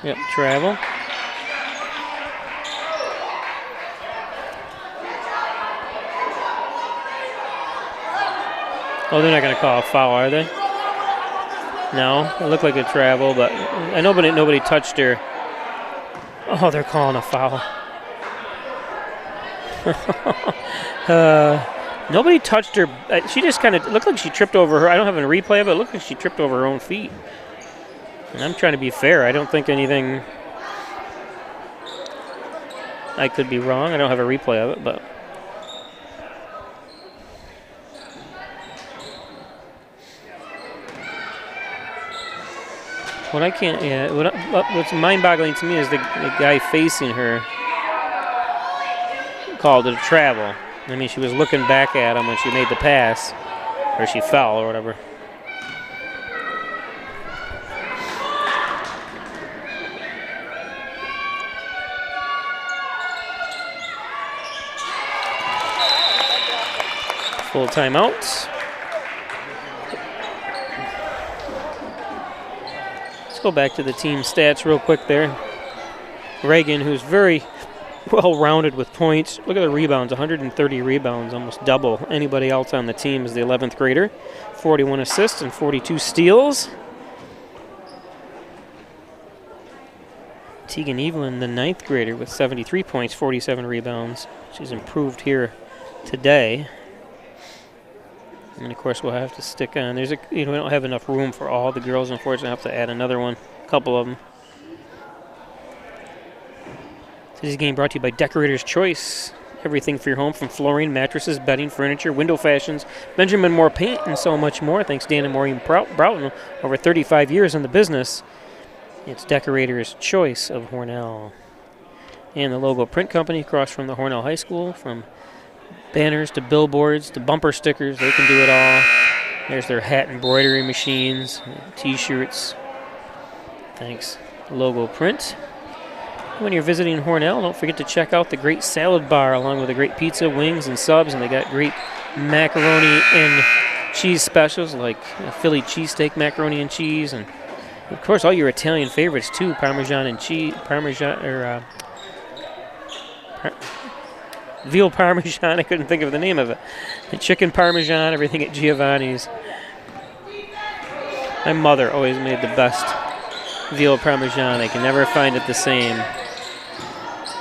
Yep, travel. Oh, they're not going to call a foul, are they? No, it looked like a travel, but I know nobody touched her. Oh, they're calling a foul. Nobody touched her. She just kind of looked like she tripped over her. I don't have a replay of it. It looked like she tripped over her own feet. And I'm trying to be fair. I don't think anything. I could be wrong. I don't have a replay of it, but. What I can't. Yeah. What's mind-boggling to me is the guy facing her called it a travel. I mean, she was looking back at him when she made the pass, or she fell or whatever. Full timeout. Let's go back to the team stats real quick there. Reagan, who's very well-rounded with points. Look at the rebounds, 130 rebounds, almost double anybody else on the team is the 11th grader. 41 assists and 42 steals. Tegan Evelyn, the 9th grader, with 73 points, 47 rebounds. She's improved here today. And, of course, we'll have to stick on. We don't have enough room for all the girls, unfortunately. I'll have to add another one, a couple of them. Today's game brought to you by Decorator's Choice. Everything for your home, from flooring, mattresses, bedding, furniture, window fashions, Benjamin Moore paint, and so much more. Thanks Dan and Maureen Broughton, over 35 years in the business. It's Decorator's Choice of Hornell. And the logo print company across from the Hornell High School, from banners to billboards to bumper stickers. They can do it all. There's their hat embroidery machines, T-shirts. Thanks, Logo Print. When you're visiting Hornell, don't forget to check out the great salad bar, along with a great pizza, wings, and subs. And they got great macaroni and cheese specials, like Philly cheesesteak macaroni and cheese, and of course all your Italian favorites too, Parmesan and cheese, veal Parmesan. I couldn't think of the name of it. The chicken Parmesan, everything at Giovanni's. My mother always made the best veal Parmesan. I can never find it the same.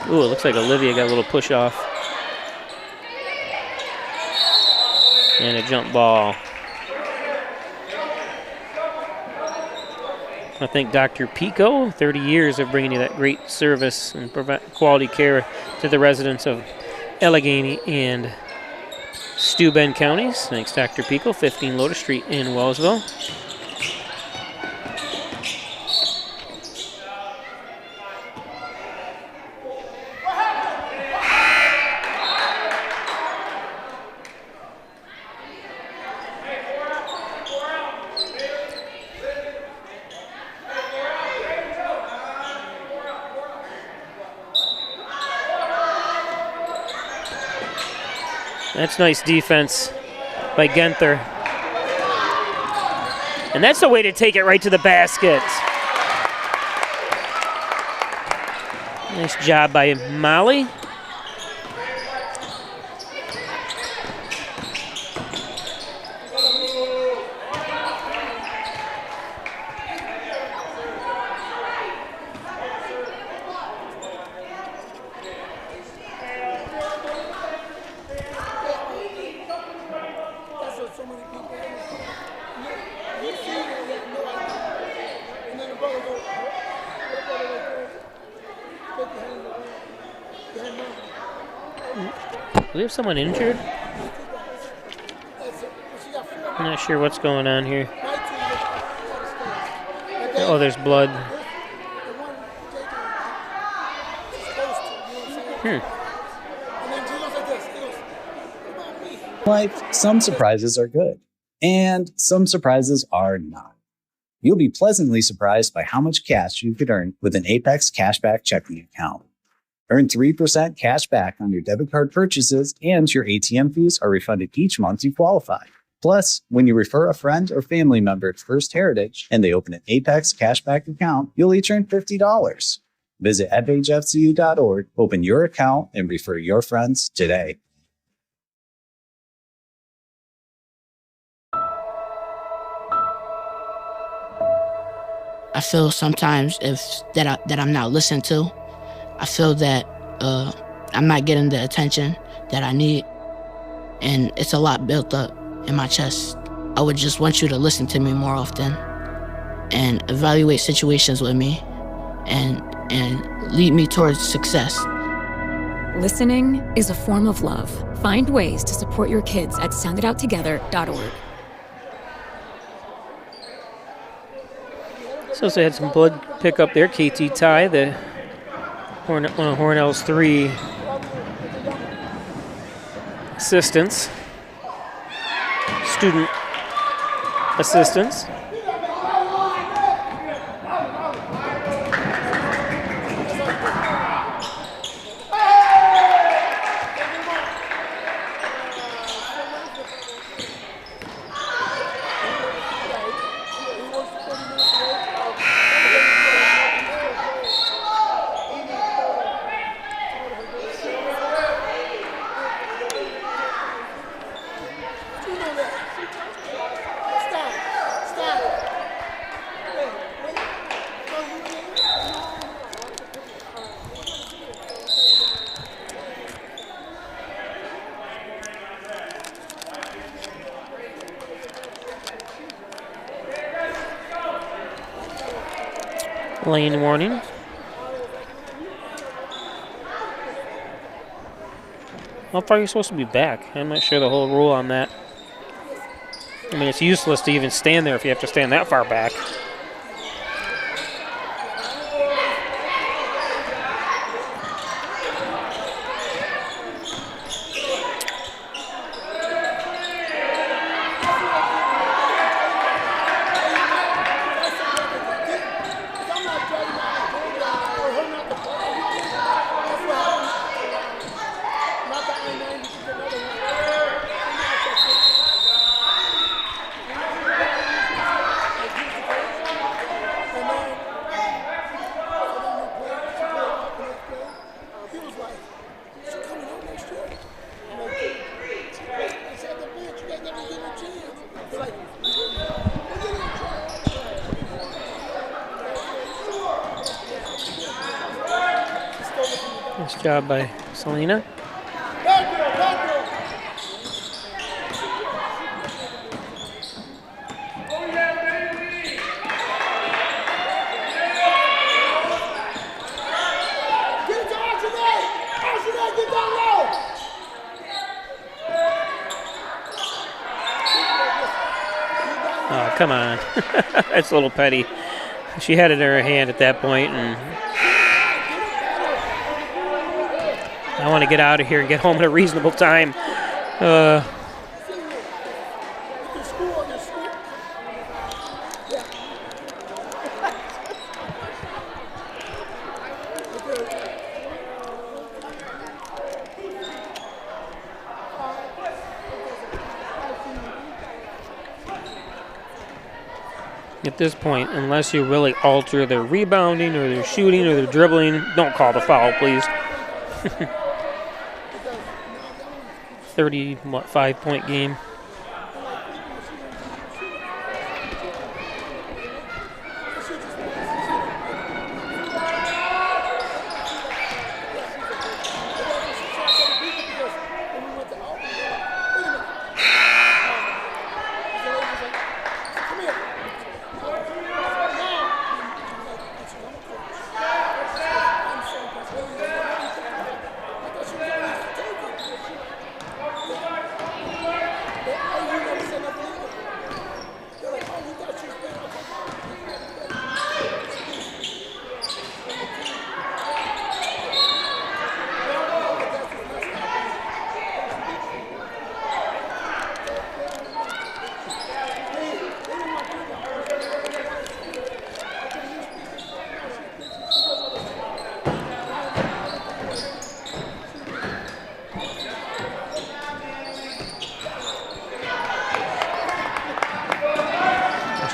Ooh, it looks like Olivia got a little push off. And a jump ball. I thank Dr. Pico, 30 years of bringing you that great service and quality care to the residents of Allegheny and Steuben counties. Thanks, Dr. Pico, 15 Lotus Street in Wellsville. That's nice defense by Genther. And that's the way to take it right to the basket. Nice job by Molly. Do we have someone injured? I'm not sure what's going on here. Oh, there's blood. Life, some surprises are good, and some surprises are not. You'll be pleasantly surprised by how much cash you could earn with an Apex Cashback checking account. Earn 3% cash back on your debit card purchases, and your ATM fees are refunded each month you qualify. Plus, when you refer a friend or family member to First Heritage and they open an Apex Cashback account, you'll each earn $50. Visit fhfcu.org, open your account, and refer your friends today. I feel sometimes that I'm not listened to. I feel that I'm not getting the attention that I need, and it's a lot built up in my chest. I would just want you to listen to me more often and evaluate situations with me and lead me towards success. Listening is a form of love. Find ways to support your kids at sounditouttogether.org. So also had some blood pickup there. KT Ty, one of Hornell's 3 assistants, student assistants. Lane warning. How far are you supposed to be back? I'm not sure the whole rule on that. I mean, it's useless to even stand there if you have to stand that far back. Nice job by Selena. Oh, come on. That's a little petty. She had it in her hand at that point, and I want to get out of here and get home at a reasonable time. At this point, unless you really alter their rebounding or their shooting or their dribbling, don't call the foul, please. 5-point game.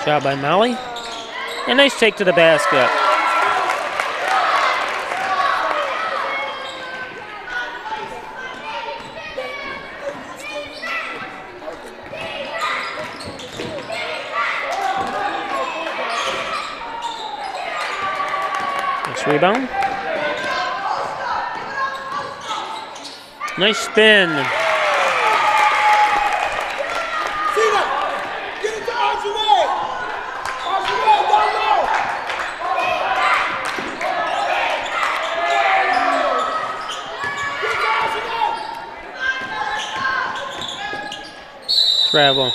Shot by Molly. A nice take to the basket. Nice rebound. Nice spin. Travel.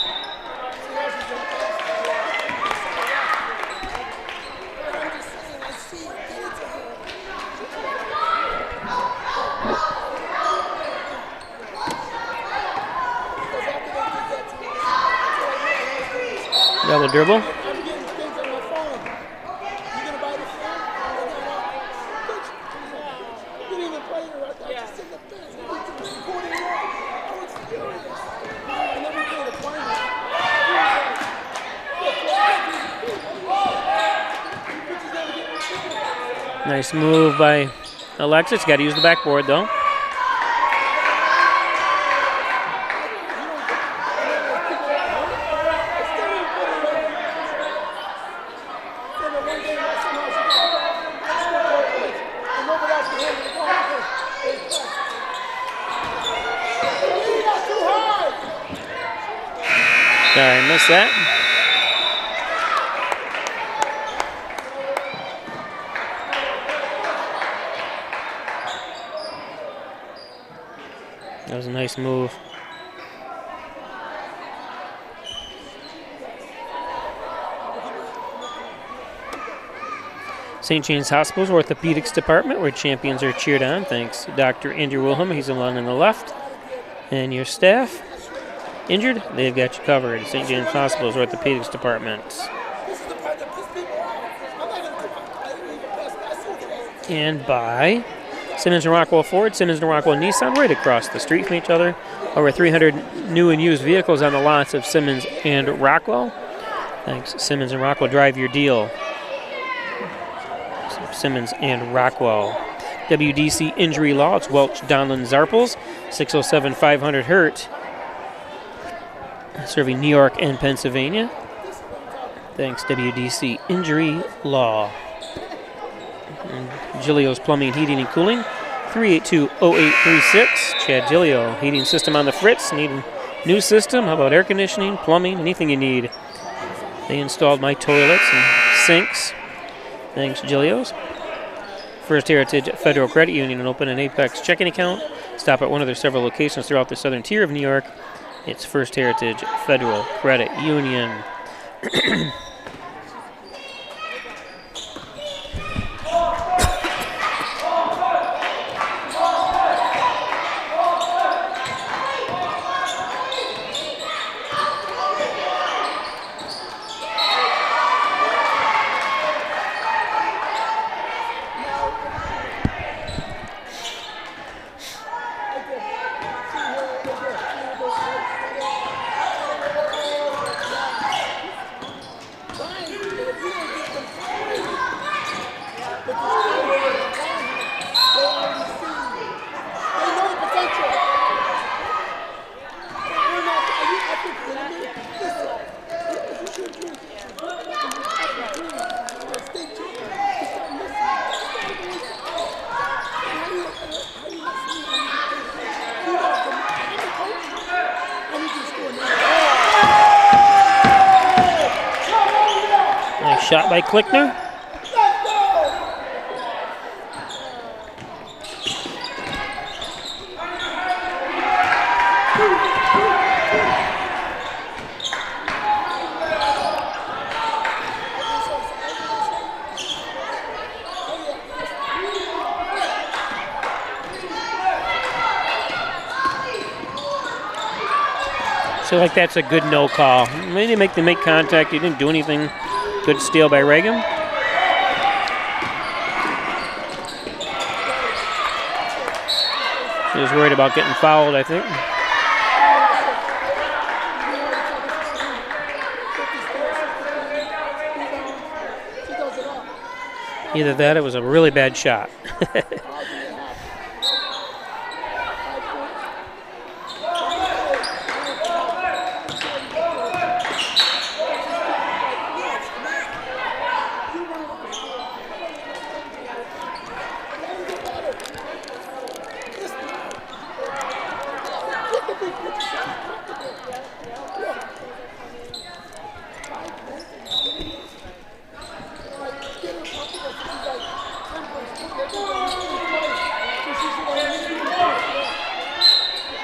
Double dribble. Nice move by Alexis. Got to use the backboard, though. Sorry, missed that. That was a nice move. St. James Hospital's Orthopedics Department, where champions are cheered on. Thanks to Dr. Andrew Wilhelm. He's the one on the left. And your staff, injured, they've got you covered. St. James Hospital's Orthopedics Department. And by Simmons and Rockwell Ford, Simmons and Rockwell Nissan, right across the street from each other. Over 300 new and used vehicles on the lots of Simmons and Rockwell. Thanks, Simmons and Rockwell. Drive your deal. Simmons and Rockwell. WDC Injury Law, it's Welch, Donlin, Zarples, 607-500 Hurt. Serving New York and Pennsylvania. Thanks, WDC Injury Law. And Gilio's Plumbing, Heating, and Cooling, 382-0836. Chad Gilio, heating system on the fritz. Need a new system? How about air conditioning, plumbing, anything you need? They installed my toilets and sinks. Thanks, Gilio's. First Heritage Federal Credit Union, and open an Apex checking account. Stop at one of their several locations throughout the southern tier of New York. It's First Heritage Federal Credit Union. shot by Klickner. So like that's a good no call. They didn't make contact. He didn't do anything. Good steal by Reagan. He was worried about getting fouled, I think. Either that or it was a really bad shot.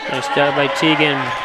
Nice job by Teagan.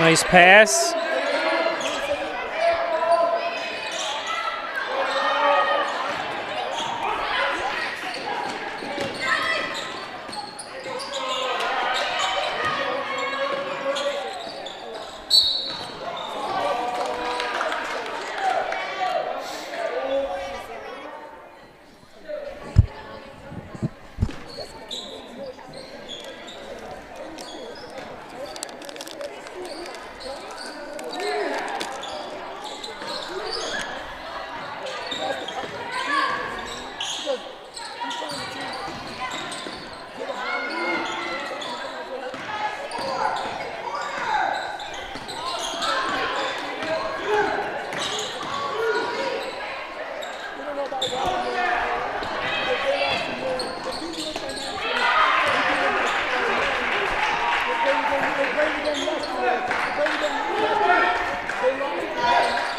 Nice pass.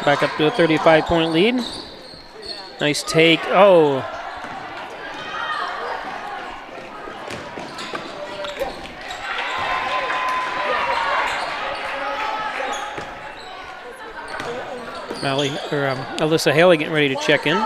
Back up to a 35-point lead. Nice take. Oh. Alyssa Haley getting ready to check in.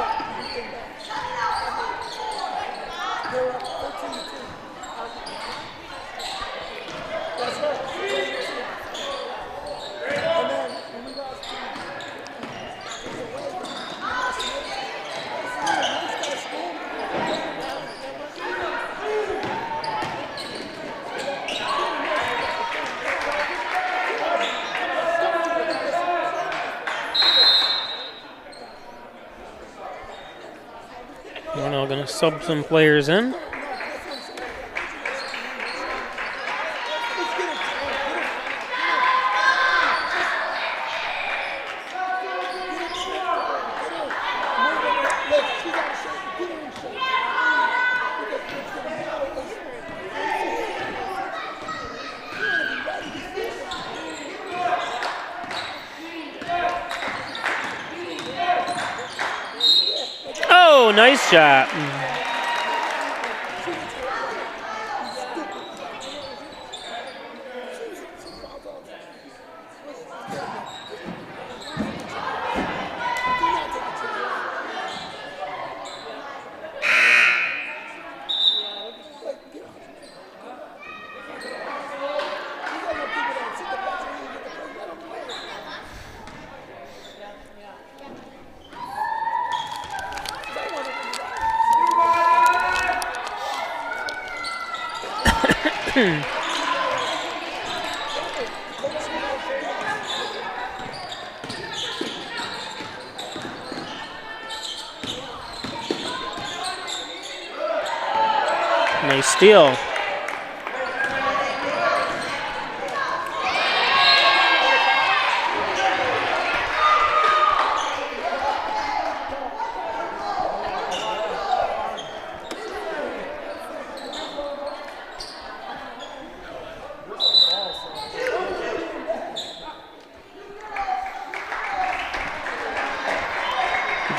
Hornell going to sub some players in. Oh, nice shot. Nice steal.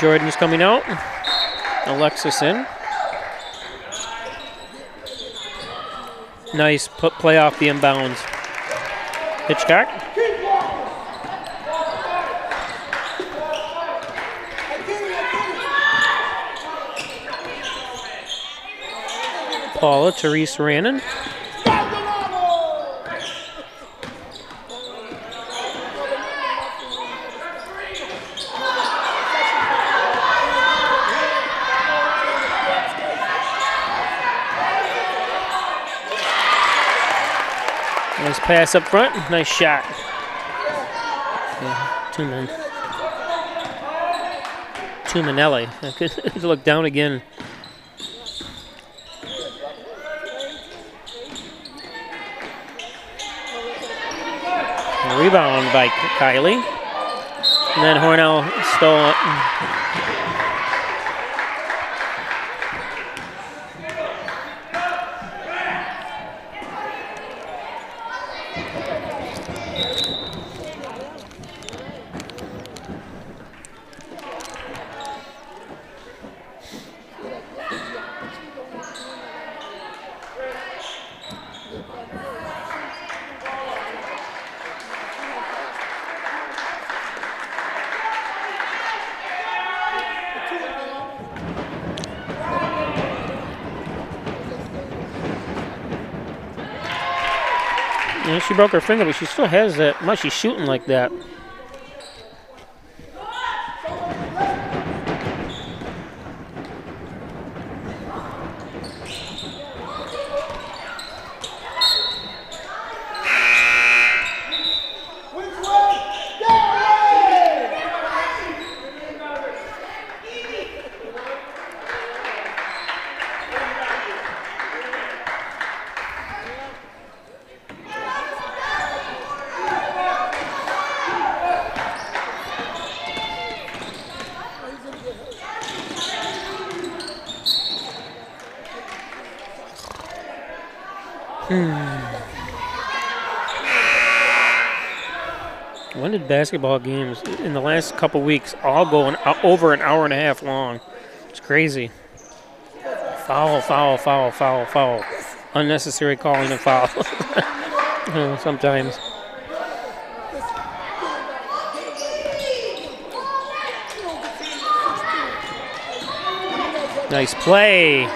Jordan's coming out. Alexis in. Nice play off the inbounds. Hitchcock. Paula Therese Rannon. Nice pass up front. Nice shot. Yeah, Tumanelli. I could look down again. Rebound by Kylie. And then Hornell stole it. Yeah, she broke her finger, but she still has that much. She's shooting like that. When did basketball games in the last couple weeks all go over an hour and a half long? It's crazy. Foul, foul, foul, foul, foul. Unnecessary calling of foul. Sometimes. Nice play.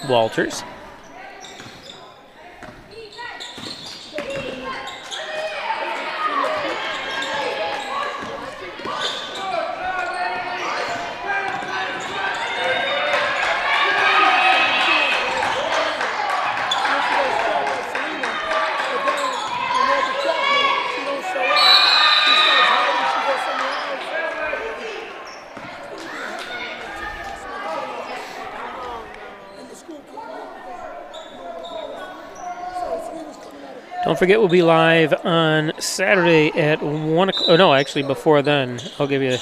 Walters. Don't forget, we'll be live on Saturday at 1 o'clock. Oh, no, actually, before then. I'll give you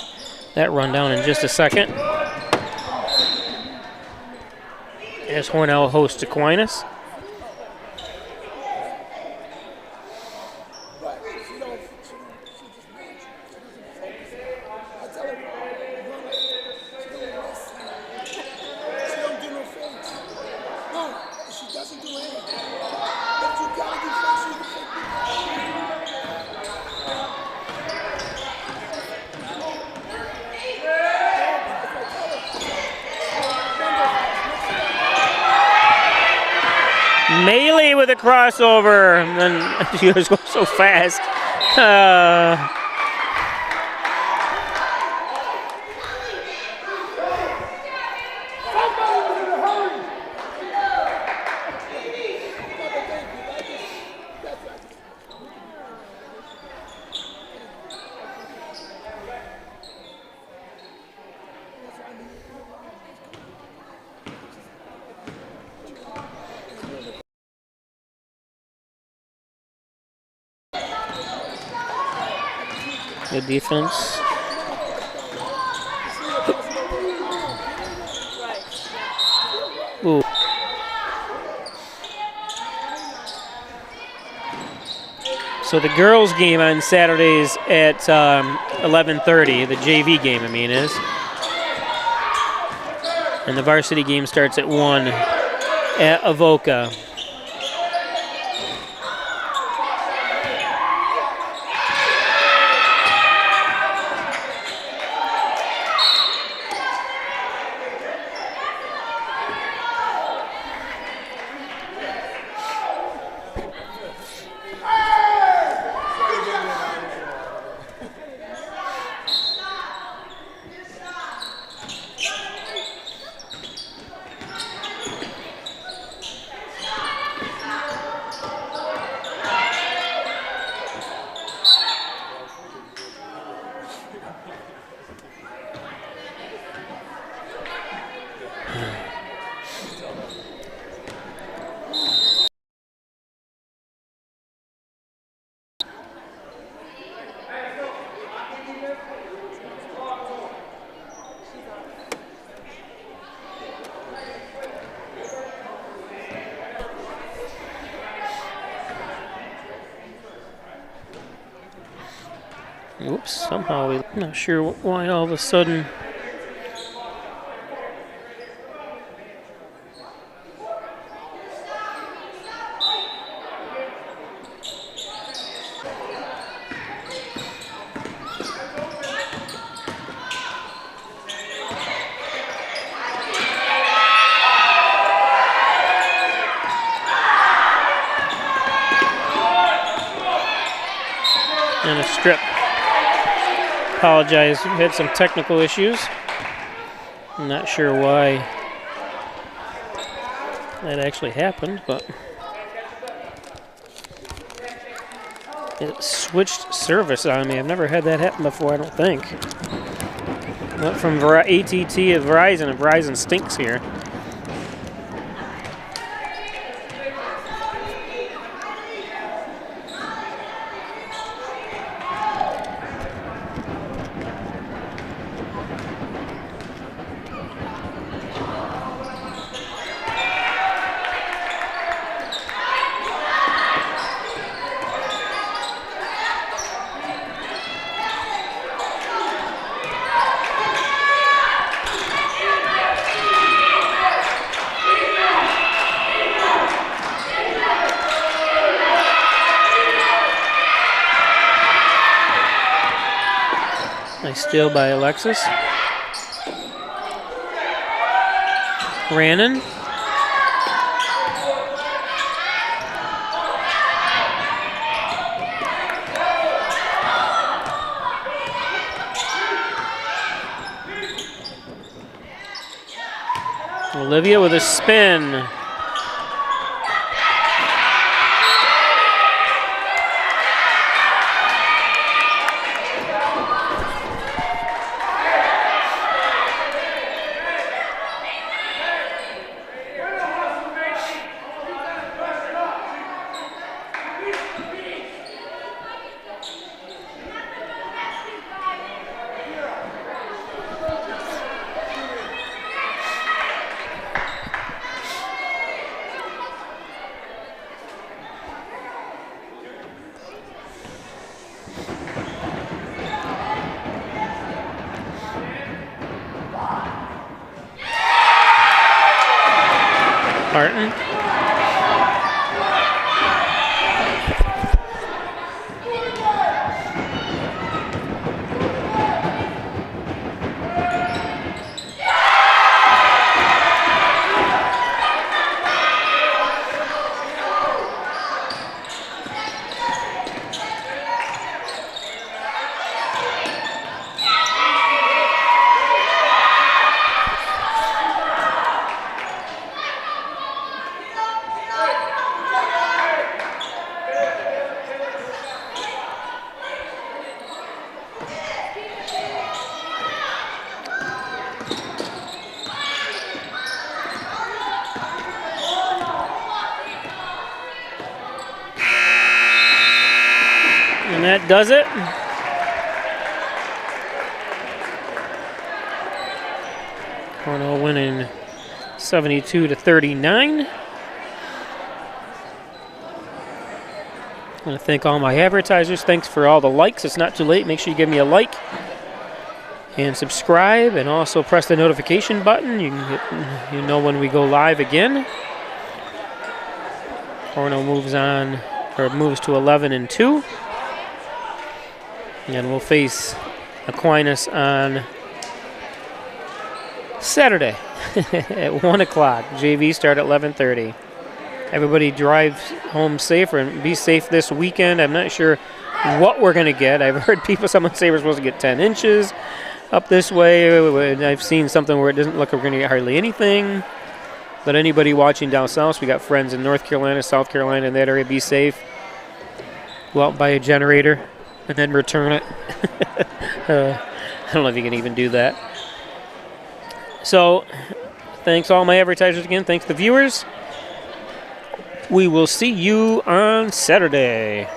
that rundown in just a second. As Hornell hosts Aquinas. Melee with a crossover, and then she was going so fast. Good defense. Ooh. So the girls' game on Saturdays at 11:30, the JV game, I mean, is. And the varsity game starts at 1 at Avoca. Oops, somehow I'm not sure why all of a sudden. And a strip. Apologize, we had some technical issues. I'm not sure why that actually happened, but it switched service on me. I've never had that happen before, I don't think. Went from ATT to Verizon, and Verizon stinks here. Nice steal by Alexis. Rannon. Olivia with a spin. Martin. And that does it. Hornell winning 72-39. I want to thank all my advertisers. Thanks for all the likes. It's not too late. Make sure you give me a like and subscribe, and also press the notification button. You know when we go live again. Hornell moves to 11-2, and we'll face Aquinas on Saturday at 1 o'clock. JV start at 11:30. Everybody drive home safe and be safe this weekend. I'm not sure what we're going to get. I've heard someone say we're supposed to get 10 inches up this way. I've seen something where it doesn't look like we're going to get hardly anything. But anybody watching down south, we got friends in North Carolina, South Carolina, in that area, be safe. Go out and buy a generator and then return it. I don't know if you can even do that. So, thanks all my advertisers again. Thanks the viewers. We will see you on Saturday.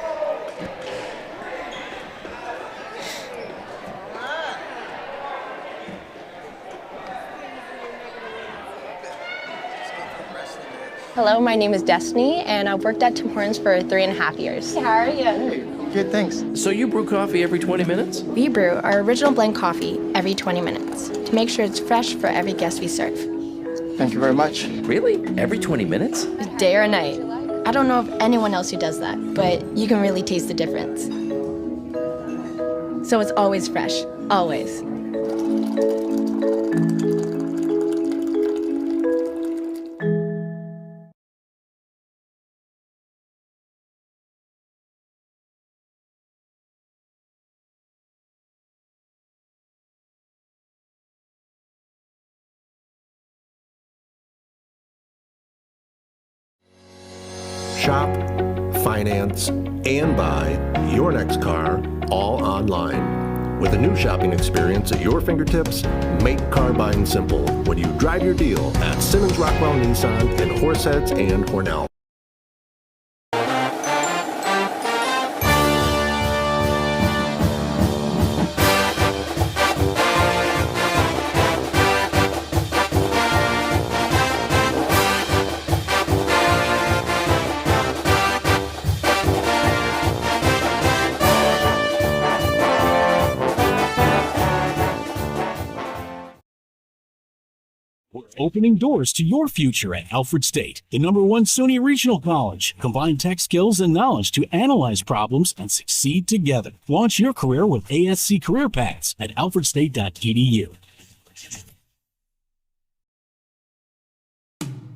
Hello, my name is Destiny, and I've worked at Tim Hortons for 3.5 years. How are you? Good, thanks. So you brew coffee every 20 minutes? We brew our original blend coffee every 20 minutes to make sure it's fresh for every guest we serve. Thank you very much. Really? Every 20 minutes? Day or night. I don't know of anyone else who does that, but you can really taste the difference. So it's always fresh, always. Shop, finance, and buy your next car all online. With a new shopping experience at your fingertips, make car buying simple when you drive your deal at Simmons Rockwell Nissan in Horseheads and Hornell. Opening doors to your future at Alfred State, the #1 SUNY Regional College. Combine tech skills and knowledge to analyze problems and succeed together. Launch your career with ASC Career Paths at alfredstate.edu.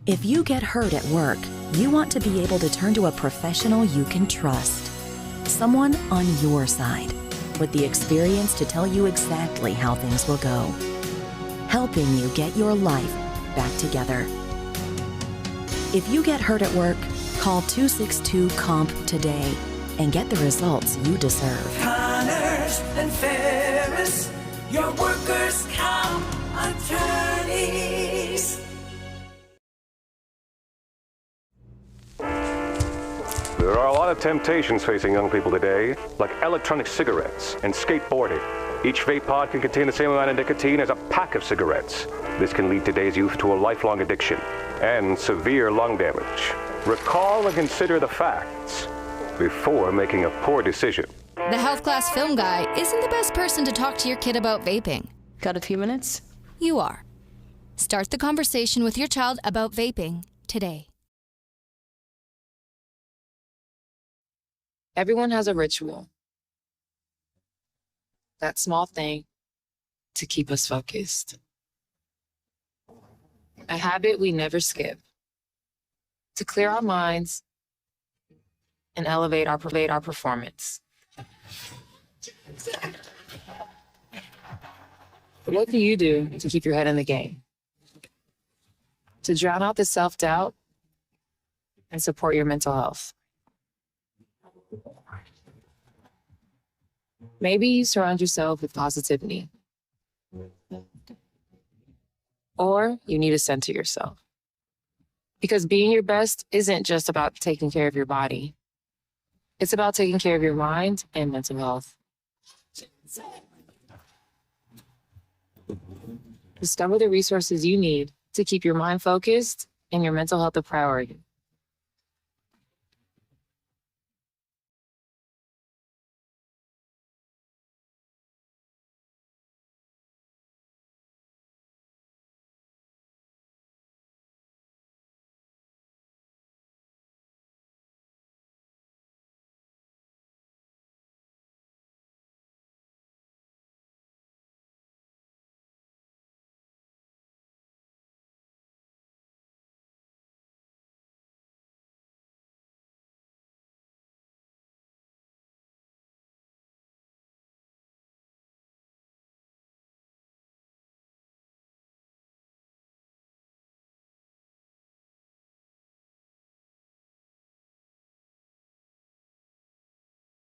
If you get hurt at work, you want to be able to turn to a professional you can trust. Someone on your side, with the experience to tell you exactly how things will go. Helping you get your life back together. If you get hurt at work, call 262-COMP today and get the results you deserve. Connors and Ferris, your workers' comp attorneys. There are a lot of temptations facing young people today, like electronic cigarettes and skateboarding. Each vape pod can contain the same amount of nicotine as a pack of cigarettes. This can lead today's youth to a lifelong addiction and severe lung damage. Recall and consider the facts before making a poor decision. The health class film guy isn't the best person to talk to your kid about vaping. Got a few minutes? You are. Start the conversation with your child about vaping today. Everyone has a ritual. That small thing to keep us focused. A habit we never skip. To clear our minds and elevate our performance. What do you do to keep your head in the game? To drown out the self-doubt and support your mental health. Maybe you surround yourself with positivity. Or you need to center yourself. Because being your best isn't just about taking care of your body. It's about taking care of your mind and mental health. Discover the resources you need to keep your mind focused and your mental health a priority.